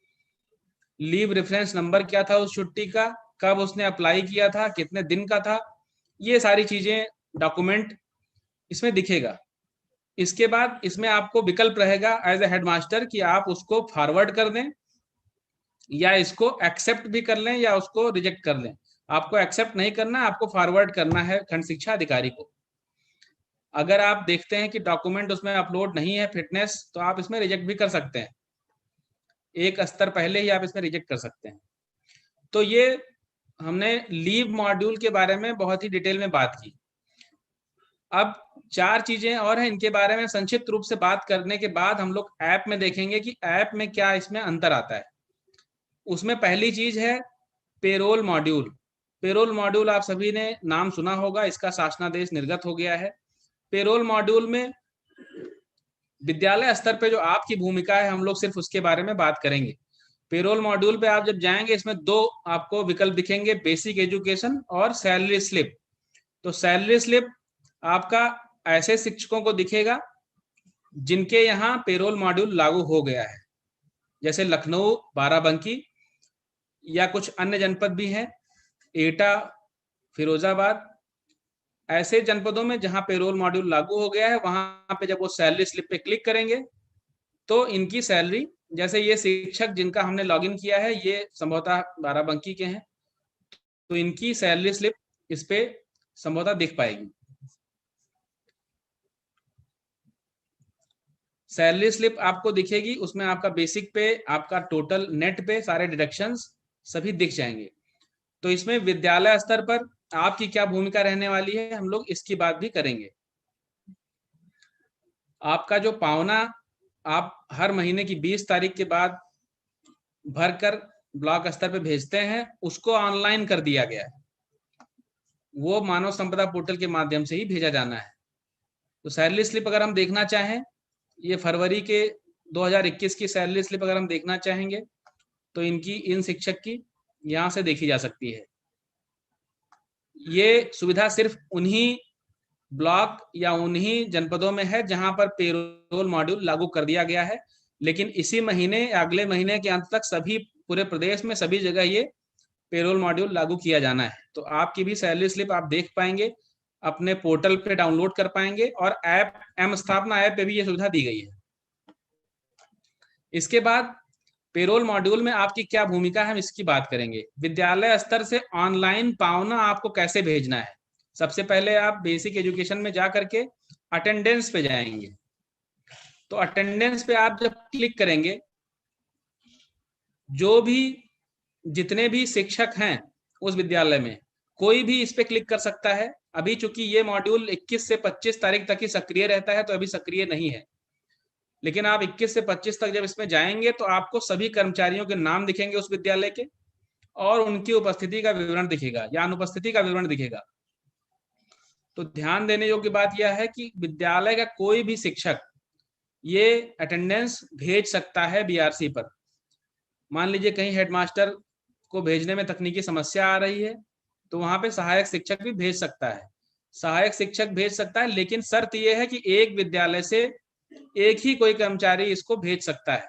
लीव रेफरेंस नंबर क्या था उस छुट्टी का, कब उसने अप्लाई किया था, कितने दिन का था, ये सारी चीजें डॉक्यूमेंट इसमें दिखेगा। इसके बाद इसमें आपको विकल्प रहेगा एज ए हेडमास्टर कि आप उसको फॉरवर्ड कर दें या इसको एक्सेप्ट भी कर लें या उसको रिजेक्ट कर लें। आपको एक्सेप्ट नहीं करना, आपको फॉरवर्ड करना है खंड शिक्षा अधिकारी को। अगर आप देखते हैं कि डॉक्यूमेंट उसमें अपलोड नहीं है फिटनेस, तो आप इसमें रिजेक्ट भी कर सकते हैं, एक स्तर पहले ही आप इसमें रिजेक्ट कर सकते हैं। तो ये हमने लीव मॉड्यूल के बारे में बहुत ही डिटेल में बात की। अब 4 चीजें और हैं, इनके बारे में संक्षिप्त रूप से बात करने के बाद हम लोग ऐप में देखेंगे कि ऐप में क्या इसमें अंतर आता है। उसमें पहली चीज है पेरोल मॉड्यूल। पेरोल मॉड्यूल आप सभी ने नाम सुना होगा, इसका शासनादेश निर्गत हो गया है। पेरोल मॉड्यूल में विद्यालय स्तर पे जो आपकी भूमिका है, हम लोग सिर्फ उसके बारे में बात करेंगे। पेरोल मॉड्यूल पे आप जब जाएंगे, इसमें 2 आपको विकल्प दिखेंगे, बेसिक एजुकेशन और सैलरी स्लिप। तो सैलरी स्लिप आपका ऐसे शिक्षकों को दिखेगा जिनके यहाँ पेरोल मॉड्यूल लागू हो गया है, जैसे लखनऊ, बाराबंकी, या कुछ अन्य जनपद भी हैं, एटा, फिरोजाबाद, ऐसे जनपदों में जहां पेरोल मॉड्यूल लागू हो गया है, वहां पे जब वो सैलरी स्लिप पे क्लिक करेंगे तो इनकी सैलरी, जैसे ये शिक्षक जिनका हमने लॉगिन किया है ये संभवतः बाराबंकी के हैं, तो इनकी सैलरी स्लिप इस पे संभवतः दिख पाएगी। सैलरी स्लिप आपको दिखेगी, उसमें आपका बेसिक पे, आपका टोटल नेट पे सारे डिडक्शंस सभी दिख जाएंगे। तो इसमें विद्यालय स्तर पर आपकी क्या भूमिका रहने वाली है, हम लोग इसकी बात भी करेंगे। आपका जो पावना आप हर महीने की 20 तारीख के बाद भरकर ब्लॉक स्तर पे भेजते हैं, उसको ऑनलाइन कर दिया गया है, वो मानव संपदा पोर्टल के माध्यम से ही भेजा जाना है। तो सैलरी स्लिप अगर हम देखना चाहें, ये फरवरी के 2021 की सैलरी स्लिप अगर हम देखना चाहेंगे तो इनकी, इन शिक्षक की यहाँ से देखी जा सकती है। ये सुविधा सिर्फ उन्हीं ब्लॉक या उन्हीं जनपदों में है जहां पर पेरोल मॉड्यूल लागू कर दिया गया है, लेकिन इसी महीने या अगले महीने के अंत तक सभी पूरे प्रदेश में सभी जगह ये पेरोल मॉड्यूल लागू किया जाना है। तो आपकी भी सैलरी स्लिप आप देख पाएंगे, अपने पोर्टल पे डाउनलोड कर पाएंगे, और ऐप एम स्थापना ऐप पे भी ये सुविधा दी गई है। इसके बाद पेरोल मॉड्यूल में आपकी क्या भूमिका है, हम इसकी बात करेंगे। विद्यालय स्तर से ऑनलाइन पावना आपको कैसे भेजना है। सबसे पहले आप बेसिक एजुकेशन में जा करके अटेंडेंस पे जाएंगे, तो अटेंडेंस पे आप जब क्लिक करेंगे, जो भी जितने भी शिक्षक हैं उस विद्यालय में, कोई भी इस पे क्लिक कर सकता है। अभी चूंकि ये मॉड्यूल 21 से 25 तारीख तक ही सक्रिय रहता है, तो अभी सक्रिय नहीं है, लेकिन आप 21 से 25 तक जब इसमें जाएंगे तो आपको सभी कर्मचारियों के नाम दिखेंगे उस विद्यालय के, और उनकी उपस्थिति का विवरण दिखेगा या अनुपस्थिति का विवरण दिखेगा। तो ध्यान देने योग्य बात यह है कि विद्यालय का कोई भी शिक्षक ये अटेंडेंस भेज सकता है बीआरसी पर। मान लीजिए कहीं हेडमास्टर को भेजने में तकनीकी समस्या आ रही है, तो वहां पे सहायक शिक्षक भी भेज सकता है, सहायक शिक्षक भेज सकता है, लेकिन शर्त यह है कि एक विद्यालय से एक ही कोई कर्मचारी इसको भेज सकता है।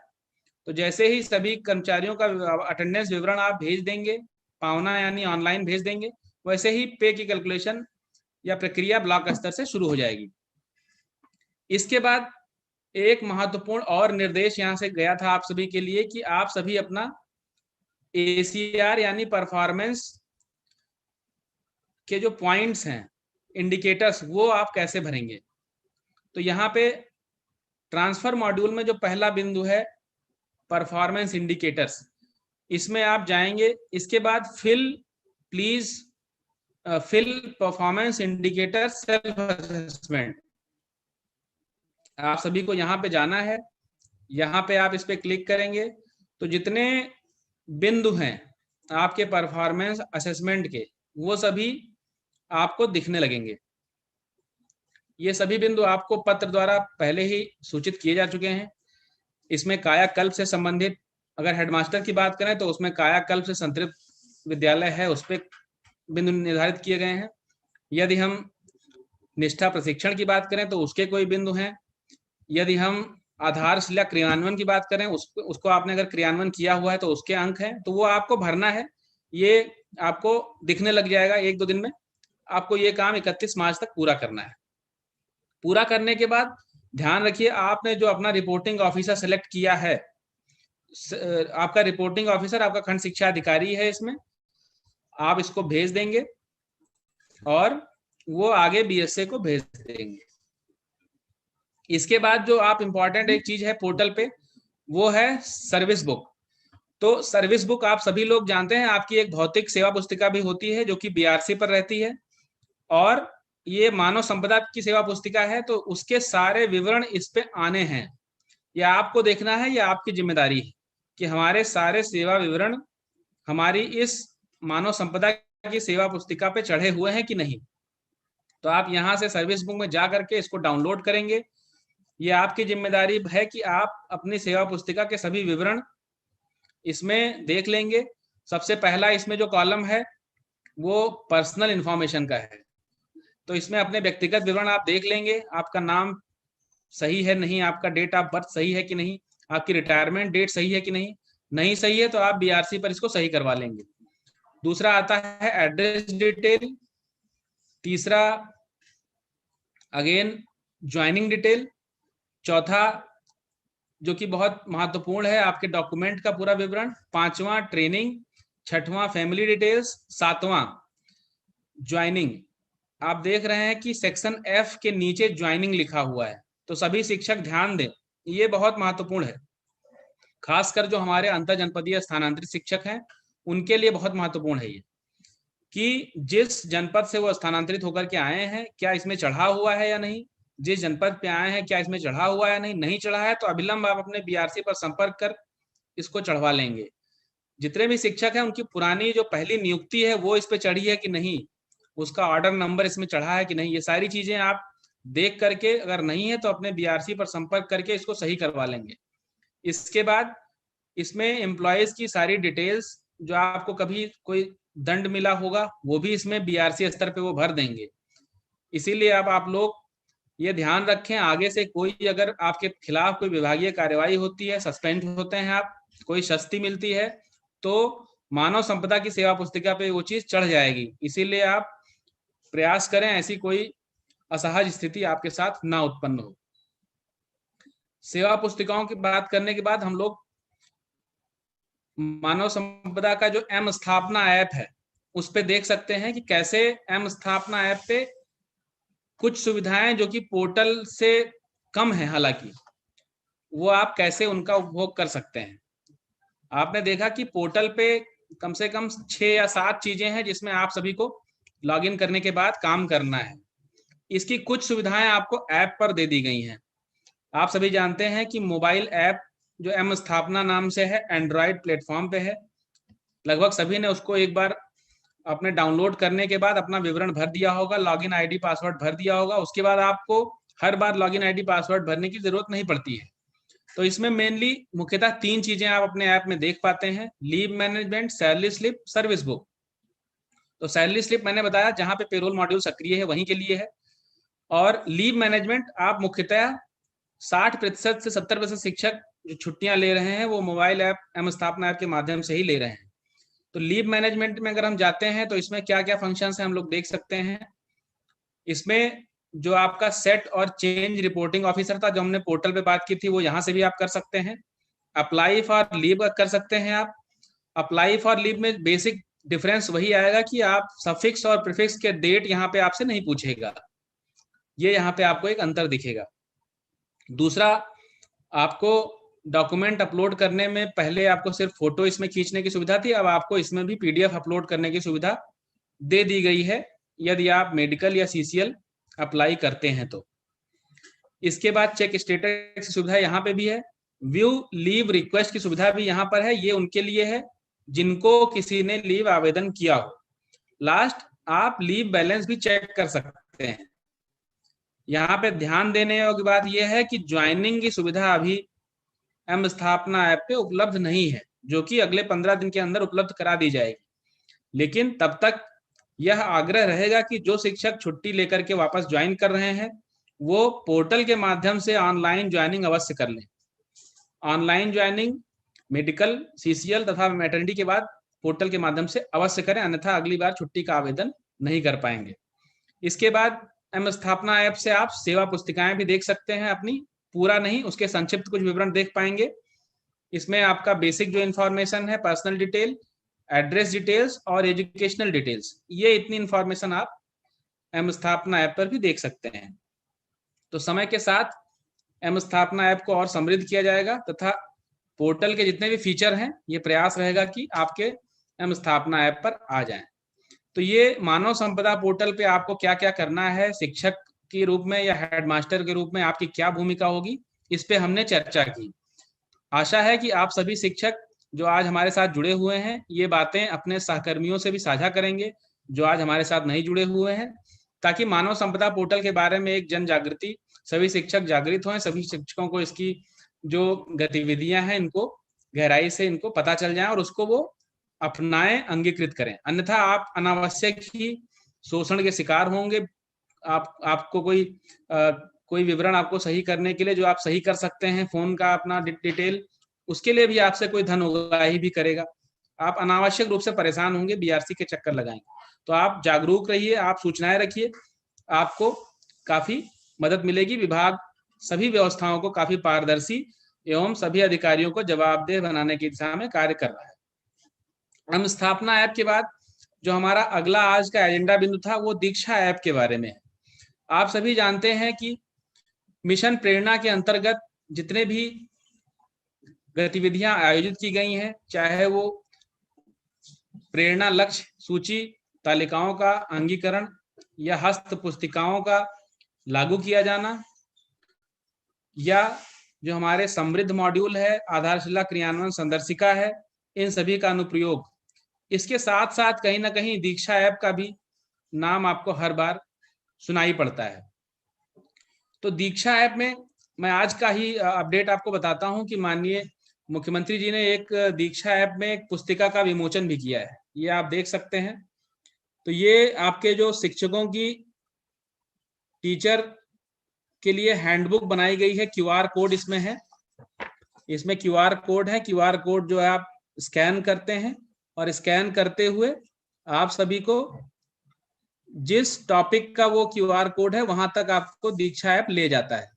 तो जैसे ही सभी कर्मचारियों का अटेंडेंस विवरण आप भेज देंगे, पावना यानी ऑनलाइन भेज देंगे, वैसे ही पे की कैलकुलेशन या प्रक्रिया ब्लॉक स्तर से शुरू हो जाएगी। इसके बाद एक महत्वपूर्ण और निर्देश यहां से गया था आप सभी के लिए कि आप सभी अपना एसीआर यानी परफॉर्मेंस के जो पॉइंट्स हैं, इंडिकेटर्स, वो आप कैसे भरेंगे। तो यहाँ पे ट्रांसफर मॉड्यूल में जो पहला बिंदु है परफॉर्मेंस इंडिकेटर्स, इसमें आप जाएंगे। इसके बाद fill performance indicator self assessment, आप सभी को यहाँ पे जाना है। यहाँ पे आप इस पे क्लिक करेंगे तो जितने बिंदु हैं आपके परफॉर्मेंस असेसमेंट के, वो सभी आपको दिखने लगेंगे। ये सभी बिंदु आपको पत्र द्वारा पहले ही सूचित किए जा चुके हैं। इसमें कायाकल्प से संबंधित अगर हेडमास्टर की बात करें तो उसमें कायाकल्प से संतृप्त विद्यालय है, उस पर बिंदु निर्धारित किए गए हैं। यदि हम निष्ठा प्रशिक्षण की बात करें तो उसके कोई बिंदु हैं। यदि हम आधारशिला क्रियान्वयन की बात करें, उसको आपने अगर क्रियान्वयन किया हुआ है तो उसके अंक हैं, तो वो आपको भरना है। ये आपको दिखने लग जाएगा 1-2 दिन में। आपको ये काम 31 मार्च तक पूरा करना है। पूरा करने के बाद ध्यान रखिए, आपने जो अपना रिपोर्टिंग ऑफिसर सेलेक्ट किया है, आपका रिपोर्टिंग ऑफिसर आपका खंड शिक्षा अधिकारी है, इसमें आप इसको भेज देंगे और वो आगे बीएसए को भेज देंगे। इसके बाद जो आप इंपॉर्टेंट एक चीज है पोर्टल पे, वो है सर्विस बुक। तो सर्विस बुक आप सभी लोग जानते हैं, आपकी एक भौतिक सेवा पुस्तिका भी होती है जो कि बीआरसी पर रहती है, और ये मानव संपदा की सेवा पुस्तिका है, तो उसके सारे विवरण इस पे आने हैं। या आपको देखना है, या आपकी जिम्मेदारी है कि हमारे सारे सेवा विवरण हमारी इस मानव संपदा की सेवा पुस्तिका पे चढ़े हुए हैं कि नहीं। तो आप यहाँ से सर्विस बुक में जा करके इसको डाउनलोड करेंगे। ये आपकी जिम्मेदारी है कि आप अपनी सेवा पुस्तिका के सभी विवरण इसमें देख लेंगे। सबसे पहला इसमें जो कॉलम है वो पर्सनल इंफॉर्मेशन का है, तो इसमें अपने व्यक्तिगत विवरण आप देख लेंगे, आपका नाम सही है नहीं, आपका डेट ऑफ बर्थ सही है कि नहीं, आपकी रिटायरमेंट डेट सही है कि नहीं, नहीं सही है तो आप बीआरसी पर इसको सही करवा लेंगे। दूसरा आता है एड्रेस डिटेल, तीसरा अगेन ज्वाइनिंग डिटेल, चौथा जो कि बहुत महत्वपूर्ण है आपके डॉक्यूमेंट का पूरा विवरण, पांचवा ट्रेनिंग, छठवां फैमिली डिटेल्स, सातवां ज्वाइनिंग। आप देख रहे हैं कि सेक्शन एफ के नीचे ज्वाइनिंग लिखा हुआ है, तो सभी शिक्षक ध्यान दें, ये बहुत महत्वपूर्ण है, खासकर जो हमारे अंतर जनपदीय स्थानांतरित शिक्षक हैं उनके लिए बहुत महत्वपूर्ण है ये, कि जिस जनपद से वो स्थानांतरित होकर के आए हैं क्या इसमें चढ़ा हुआ है या नहीं, जिस जनपद पे आए हैं क्या इसमें चढ़ा हुआ है या नहीं, नहीं चढ़ा है तो अविलंब आप अपने बीआरसी पर संपर्क कर इसको चढ़वा लेंगे। जितने भी शिक्षक हैं उनकी पुरानी जो पहली नियुक्ति है वो इस पे चढ़ी है कि नहीं, उसका ऑर्डर नंबर इसमें चढ़ा है कि नहीं, ये सारी चीजें आप देख करके, अगर नहीं है तो अपने बीआरसी पर संपर्क करके इसको सही करवा लेंगे। इसके बाद इसमें एम्प्लॉयज की सारी डिटेल्स, जो आपको कभी कोई दंड मिला होगा वो भी इसमें बीआरसी स्तर पे वो भर देंगे। इसीलिए अब आप लोग ये ध्यान रखें, आगे से कोई अगर आपके खिलाफ कोई विभागीय कार्यवाही होती है, सस्पेंड होते हैं आप, कोई शस्ति मिलती है, तो मानव संपदा की सेवा पुस्तिका पे वो चीज चढ़ जाएगी। इसीलिए आप प्रयास करें ऐसी कोई असहज स्थिति आपके साथ ना उत्पन्न हो। सेवा पुस्तिकाओं की बात करने के बाद हम लोग मानव संपदा का जो एम स्थापना ऐप है उस पे देख सकते हैं कि कैसे एम स्थापना ऐप पे कुछ सुविधाएं जो कि पोर्टल से कम है, हालांकि वो आप कैसे उनका उपभोग कर सकते हैं। आपने देखा कि पोर्टल पे कम से कम 6 या 7 चीजें हैं जिसमें आप सभी को लॉगिन करने के बाद काम करना है। इसकी कुछ सुविधाएं आपको ऐप पर दे दी गई हैं। आप सभी जानते हैं कि मोबाइल ऐप जो एम स्थापना नाम से है एंड्रॉयड प्लेटफॉर्म पे है, लगभग सभी ने उसको एक बार अपने डाउनलोड करने के बाद अपना विवरण भर दिया होगा, लॉगिन आईडी पासवर्ड भर दिया होगा, उसके बाद आपको हर बार लॉगिन आईडी पासवर्ड भरने की जरूरत नहीं पड़ती है। तो इसमें मेनली मुख्यतः 3 चीजें आप अपने ऐप में देख पाते हैं, leave management, salary slip, service book. तो सैलरी स्लिप मैंने बताया जहां पे पेरोल मॉड्यूल सक्रिय है वहीं के लिए है, और लीव मैनेजमेंट आप मुख्यतः 60% से 70% शिक्षक जो छुट्टियां ले रहे हैं वो मोबाइल ऐप एम स्थापना ऐप के माध्यम से ही ले रहे हैं। तो लीव मैनेजमेंट में अगर हम जाते हैं तो इसमें क्या क्या फंक्शंस हैं हम लोग देख सकते हैं। इसमें जो आपका सेट और चेंज रिपोर्टिंग ऑफिसर था जो हमने पोर्टल पे बात की थी वो यहाँ से भी आप कर सकते हैं। अप्लाई फॉर लीव कर सकते हैं आप। अप्लाई फॉर लीव में बेसिक डिफरेंस वही आएगा कि आप सफिक्स और प्रीफिक्स के डेट यहाँ पे आपसे नहीं पूछेगा, ये यहाँ पे आपको एक अंतर दिखेगा। दूसरा, आपको डॉक्यूमेंट अपलोड करने में पहले आपको सिर्फ फोटो इसमें खींचने की सुविधा थी, अब आपको इसमें भी पीडीएफ अपलोड करने की सुविधा दे दी गई है यदि आप मेडिकल या सीसीएल अप्लाई करते हैं तो। इसके बाद चेक स्टेटस की सुविधा यहाँ पे भी है, व्यू लीव रिक्वेस्ट की सुविधा भी यहाँ पर है, ये उनके लिए है जिनको किसी ने लीव आवेदन किया हो। लास्ट, आप लीव बैलेंस भी चेक कर सकते हैं। यहाँ पे ध्यान देने योग्य बात यह है कि ज्वाइनिंग की सुविधा अभी एम स्थापना ऐप पे उपलब्ध नहीं है, जो कि अगले 15 दिन के अंदर उपलब्ध करा दी जाएगी। लेकिन तब तक यह आग्रह रहेगा कि जो शिक्षक छुट्टी लेकर के वापस ज्वाइन कर रहे हैं वो पोर्टल के माध्यम से ऑनलाइन ज्वाइनिंग अवश्य कर लें। ऑनलाइन ज्वाइनिंग मेडिकल, सीसीएल तथा मैटरनिटी के बाद पोर्टल के माध्यम से अवश्य करें, अन्यथा अगली बार छुट्टी का आवेदन नहीं कर पाएंगे। इसके बाद एम स्थापना ऐप से आप सेवा पुस्तिकाएं भी देख सकते हैं अपनी, पूरा नहीं उसके संक्षिप्त कुछ विवरण देख पाएंगे। इसमें आपका बेसिक जो इन्फॉर्मेशन है, पर्सनल डिटेल, एड्रेस डिटेल्स और एजुकेशनल डिटेल्स, ये इतनी इन्फॉर्मेशन आप एम स्थापना ऐप पर भी देख सकते हैं। तो समय के साथ एम स्थापना ऐप को और समृद्ध किया जाएगा तथा पोर्टल के जितने भी फीचर हैं ये प्रयास रहेगा कि आपके एम स्थापना ऐप पर आ जाएं। तो ये मानव संपदा पोर्टल पे आपको क्या क्या करना है, शिक्षक के रूप में या हेडमास्टर के रूप में आपकी क्या भूमिका होगी, इस पे हमने चर्चा की। आशा है कि आप सभी शिक्षक जो आज हमारे साथ जुड़े हुए हैं ये बातें अपने सहकर्मियों से भी साझा करेंगे जो आज हमारे साथ नहीं जुड़े हुए हैं, ताकि मानव संपदा पोर्टल के बारे में एक जन जागृति, सभी शिक्षक जागृत हों, सभी शिक्षकों को इसकी जो गतिविधियां हैं इनको गहराई से इनको पता चल जाए और उसको वो अपनाएं, अंगीकृत करें। अन्यथा आप अनावश्यक ही शोषण के शिकार होंगे। आपको कोई विवरण आपको सही करने के लिए जो आप सही कर सकते हैं, फोन का अपना डिटेल उसके लिए भी आपसे कोई धन उगाही भी करेगा। आप अनावश्यक रूप से परेशान होंगे, बीआरसी के चक्कर लगाएंगे। तो आप जागरूक रहिए, आप सूचनाएं रखिए, आपको काफी मदद मिलेगी। विभाग सभी व्यवस्थाओं को काफी पारदर्शी एवं सभी अधिकारियों को जवाबदेह बनाने की दिशा में कार्य कर रहा है। हम स्थापना ऐप के बाद जो हमारा अगला आज का एजेंडा बिंदु था वो दीक्षा ऐप के बारे में है। आप सभी जानते हैं कि मिशन प्रेरणा के अंतर्गत जितने भी गतिविधियां आयोजित की गई हैं, चाहे वो प्रेरणा लक्ष्य सूची तालिकाओं का अंगीकरण या हस्त पुस्तिकाओं का लागू किया जाना, या जो हमारे समृद्ध मॉड्यूल है, आधारशिला क्रियान्वयन संदर्शिका है, इन सभी का अनुप्रयोग। इसके साथ साथ कहीं ना कहीं दीक्षा ऐप का भी नाम आपको हर बार सुनाई पड़ता है। तो दीक्षा ऐप में मैं आज का ही अपडेट आपको बताता हूं कि माननीय मुख्यमंत्री जी ने एक दीक्षा ऐप में एक पुस्तिका का विमोचन भी किया है, ये आप देख सकते हैं। तो ये आपके जो शिक्षकों की टीचर के लिए हैंडबुक बनाई गई है, क्यूआर कोड इसमें है, इसमें क्यूआर कोड है। क्यूआर कोड जो है आप स्कैन करते हैं और स्कैन करते हुए आप सभी को जिस टॉपिक का वो क्यूआर कोड है वहां तक आपको दीक्षा ऐप ले जाता है।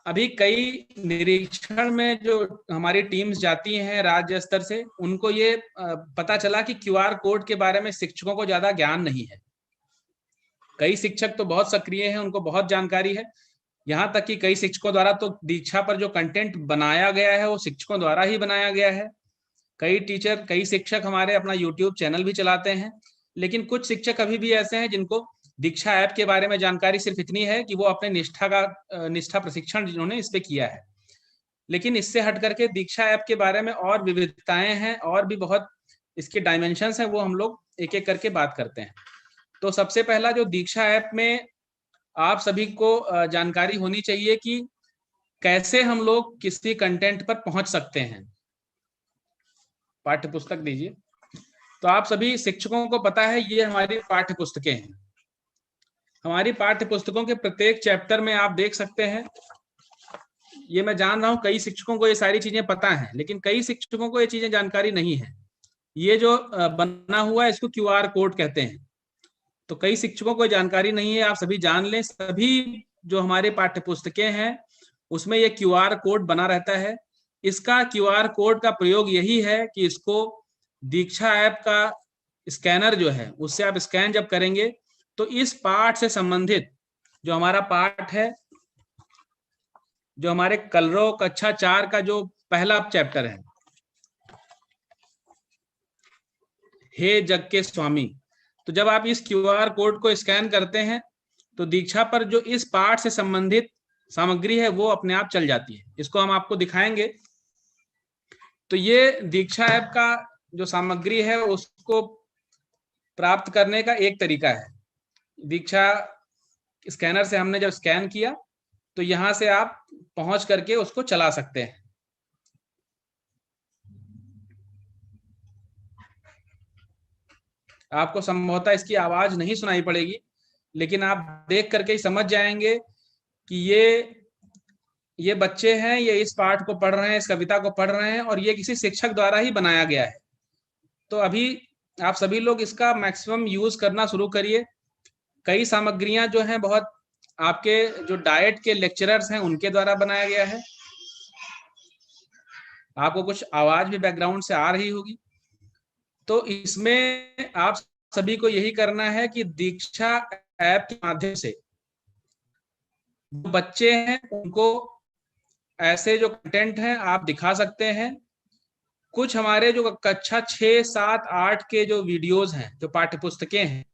अभी कई निरीक्षण में जो हमारी टीम्स जाती हैं राज्य स्तर से, उनको ये पता चला कि क्यूआर कोड के बारे में शिक्षकों को ज्यादा ज्ञान नहीं है। कई शिक्षक तो बहुत सक्रिय हैं, उनको बहुत जानकारी है। यहाँ तक कि कई शिक्षकों द्वारा तो दीक्षा पर जो कंटेंट बनाया गया है वो शिक्षकों द्वारा ही बनाया गया है। कई शिक्षक हमारे अपना यूट्यूब चैनल भी चलाते हैं, लेकिन कुछ शिक्षक अभी भी ऐसे हैं जिनको दीक्षा ऐप के बारे में जानकारी सिर्फ इतनी है कि वो अपने निष्ठा प्रशिक्षण जिन्होंने इस पे किया है। लेकिन इससे हट करके दीक्षा ऐप के बारे में और विविधताएं हैं, और भी बहुत इसके डायमेंशंस हैं, वो हम लोग एक एक करके बात करते हैं। तो सबसे पहला जो दीक्षा ऐप में आप सभी को जानकारी होनी चाहिए कि कैसे हम लोग किसी कंटेंट पर पहुंच सकते हैं। पाठ्य पुस्तक दीजिए। तो आप सभी शिक्षकों को पता है ये हमारी पाठ्य पुस्तकें हैं। हमारी पाठ्य पुस्तकों के प्रत्येक चैप्टर में आप देख सकते हैं, ये मैं जान रहा हूं कई शिक्षकों को ये सारी चीजें पता है, लेकिन कई शिक्षकों को ये चीजें जानकारी नहीं है। ये जो बना हुआ है इसको क्यूआर कोड कहते हैं। तो कई शिक्षकों को जानकारी नहीं है, आप सभी जान लें। सभी जो हमारे पाठ्य पुस्तकें हैं उसमें ये क्यूआर कोड बना रहता है। इसका क्यूआर कोड का प्रयोग यही है कि इसको दीक्षा ऐप का स्कैनर जो है उससे आप स्कैन जब करेंगे तो इस पाठ से संबंधित जो हमारा पाठ है, जो हमारे कलरव कक्षा 4 का जो पहला चैप्टर है, हे जग के स्वामी, तो जब आप इस क्यूआर कोड को स्कैन करते हैं तो दीक्षा पर जो इस पाठ से संबंधित सामग्री है वो अपने आप चल जाती है। इसको हम आपको दिखाएंगे। तो ये दीक्षा ऐप का जो सामग्री है उसको प्राप्त करने का एक तरीका है। दीक्षा स्कैनर से हमने जब स्कैन किया तो यहां से आप पहुंच करके उसको चला सकते हैं। आपको संभवतः इसकी आवाज नहीं सुनाई पड़ेगी, लेकिन आप देख करके ही समझ जाएंगे कि ये बच्चे हैं, ये इस पाठ को पढ़ रहे हैं, इस कविता को पढ़ रहे हैं, और ये किसी शिक्षक द्वारा ही बनाया गया है। तो अभी आप सभी लोग इसका मैक्सिमम यूज करना शुरू करिए। कई सामग्रियां जो हैं बहुत आपके जो डाइट के लेक्चरर्स हैं उनके द्वारा बनाया गया है। आपको कुछ आवाज भी बैकग्राउंड से आ रही होगी। तो इसमें आप सभी को यही करना है कि दीक्षा ऐप के माध्यम से जो बच्चे हैं उनको ऐसे जो कंटेंट हैं आप दिखा सकते हैं। कुछ हमारे जो कक्षा 6, 7, 8 के जो वीडियोस हैं, जो पाठ्य पुस्तकें हैं,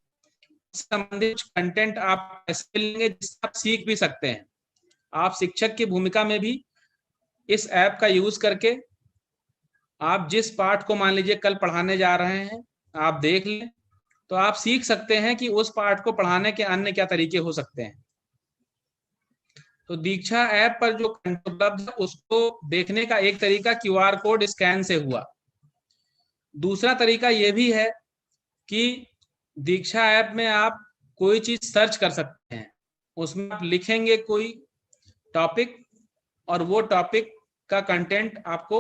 संबंधित कंटेंट आप ऐसे लेंगे जिससे आप सीख भी सकते हैं। आप शिक्षक की भूमिका में भी इस ऐप का यूज करके आप जिस पाठ को मान लीजिए कल पढ़ाने जा रहे हैं आप देख लें, तो आप सीख सकते हैं कि उस पाठ को पढ़ाने के अन्य क्या तरीके हो सकते हैं। तो दीक्षा ऐप पर जो कंटेंट उपलब्ध है उसको देखने का एक तरीका क्यूआर कोड स्कैन से हुआ। दूसरा तरीका यह भी है कि दीक्षा ऐप में आप कोई चीज सर्च कर सकते हैं। उसमें आप लिखेंगे कोई टॉपिक और वो टॉपिक का कंटेंट आपको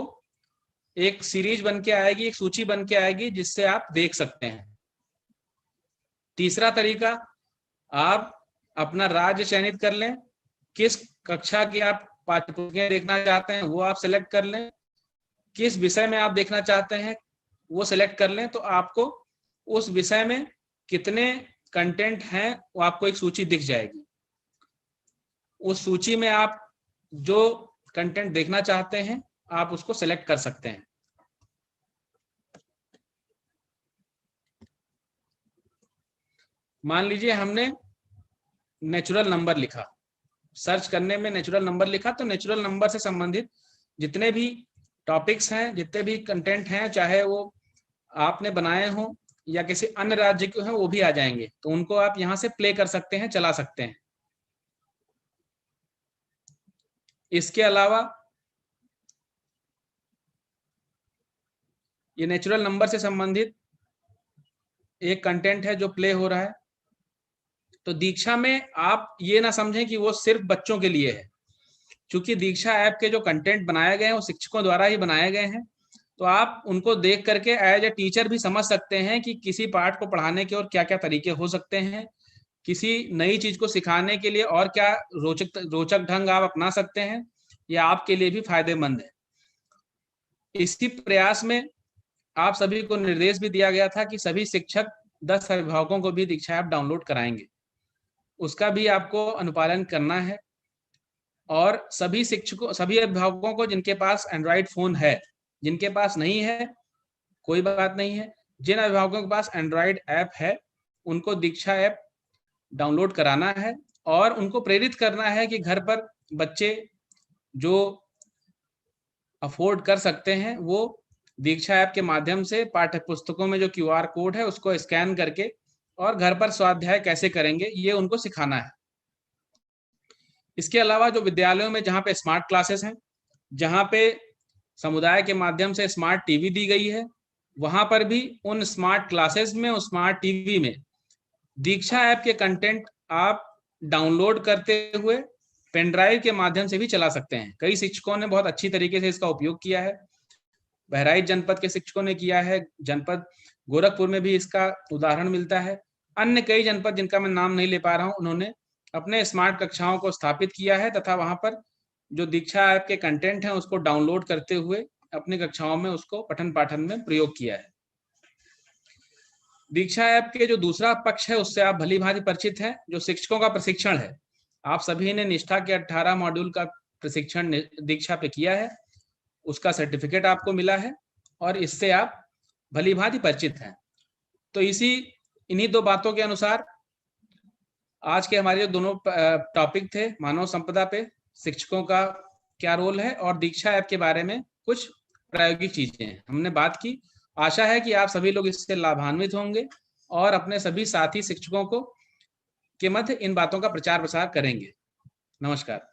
एक सीरीज बन के आएगी, एक सूची बन के आएगी जिससे आप देख सकते हैं। तीसरा तरीका, आप अपना राज्य चयनित कर लें, किस कक्षा की आप पाठ्यपुस्तकें देखना चाहते हैं वो आप सिलेक्ट कर लें, किस विषय में आप देखना चाहते हैं वो सिलेक्ट कर लें, तो आपको उस विषय में कितने कंटेंट हैं वो आपको एक सूची दिख जाएगी। उस सूची में आप जो कंटेंट देखना चाहते हैं आप उसको सिलेक्ट कर सकते हैं। मान लीजिए हमने नेचुरल नंबर लिखा, सर्च करने में नेचुरल नंबर लिखा, तो नेचुरल नंबर से संबंधित जितने भी टॉपिक्स हैं, जितने भी कंटेंट हैं, चाहे वो आपने बनाए हों या किसी अन्य राज्य के हैं, वो भी आ जाएंगे। तो उनको आप यहाँ से प्ले कर सकते हैं, चला सकते हैं। इसके अलावा ये नेचुरल नंबर से संबंधित एक कंटेंट है जो प्ले हो रहा है। तो दीक्षा में आप ये ना समझें कि वो सिर्फ बच्चों के लिए है, क्योंकि दीक्षा ऐप के जो कंटेंट बनाए गए हैं वो शिक्षकों द्वारा ही बनाए गए हैं। तो आप उनको देख करके एज ए टीचर भी समझ सकते हैं कि किसी पाठ को पढ़ाने के और क्या क्या तरीके हो सकते हैं, किसी नई चीज को सिखाने के लिए और क्या रोचक ढंग आप अपना सकते हैं, यह आपके लिए भी फायदेमंद है। इसी प्रयास में आप सभी को निर्देश भी दिया गया था कि सभी शिक्षक 10 अभिभावकों को भी दीक्षा ऐप डाउनलोड कराएंगे, उसका भी आपको अनुपालन करना है। और सभी शिक्षकों, सभी अभिभावकों को जिनके पास एंड्रॉइड फोन है, जिनके पास नहीं है कोई बात नहीं है, जिन अभिभावकों के पास एंड्रॉइड ऐप है उनको दीक्षा ऐप डाउनलोड कराना है और उनको प्रेरित करना है कि घर पर बच्चे जो अफोर्ड कर सकते हैं वो दीक्षा ऐप के माध्यम से पाठ्य पुस्तकों में जो QR कोड है उसको स्कैन करके और घर पर स्वाध्याय कैसे करेंगे ये उनको सिखाना है। इसके अलावा जो विद्यालयों में जहाँ पे स्मार्ट क्लासेस हैं, जहाँ पे समुदाय के माध्यम से स्मार्ट टीवी दी गई है, वहां पर भी उन स्मार्ट क्लासेस में, उस स्मार्ट टीवी में दीक्षा ऐप के कंटेंट आप डाउनलोड करते हुए पेन ड्राइव के माध्यम से भी चला सकते हैं। कई शिक्षकों ने बहुत अच्छी तरीके से इसका उपयोग किया है। बहराइच जनपद के शिक्षकों ने किया है, जनपद गोरखपुर में भी इसका उदाहरण मिलता है। अन्य कई जनपद जिनका मैं नाम नहीं ले पा रहा हूं, उन्होंने अपने स्मार्ट कक्षाओं को स्थापित किया है तथा वहां पर जो दीक्षा ऐप के कंटेंट हैं उसको डाउनलोड करते हुए अपनी कक्षाओं में उसको पठन पाठन में प्रयोग किया है। दीक्षा ऐप के जो दूसरा पक्ष है उससे आप भली भांति परिचित हैं, जो शिक्षकों का प्रशिक्षण है। आप सभी ने निष्ठा के 18 मॉड्यूल का प्रशिक्षण दीक्षा पे किया है, उसका सर्टिफिकेट आपको मिला है और इससे आप भली भांति परिचित हैं। तो इन्हीं दो बातों के अनुसार आज के हमारे जो दोनों टॉपिक थे, मानव संपदा पे शिक्षकों का क्या रोल है और दीक्षा ऐप के बारे में कुछ प्रायोगिक चीजें हमने बात की। आशा है कि आप सभी लोग इससे लाभान्वित होंगे और अपने सभी साथी शिक्षकों को के मध्य इन बातों का प्रचार प्रसार करेंगे। नमस्कार।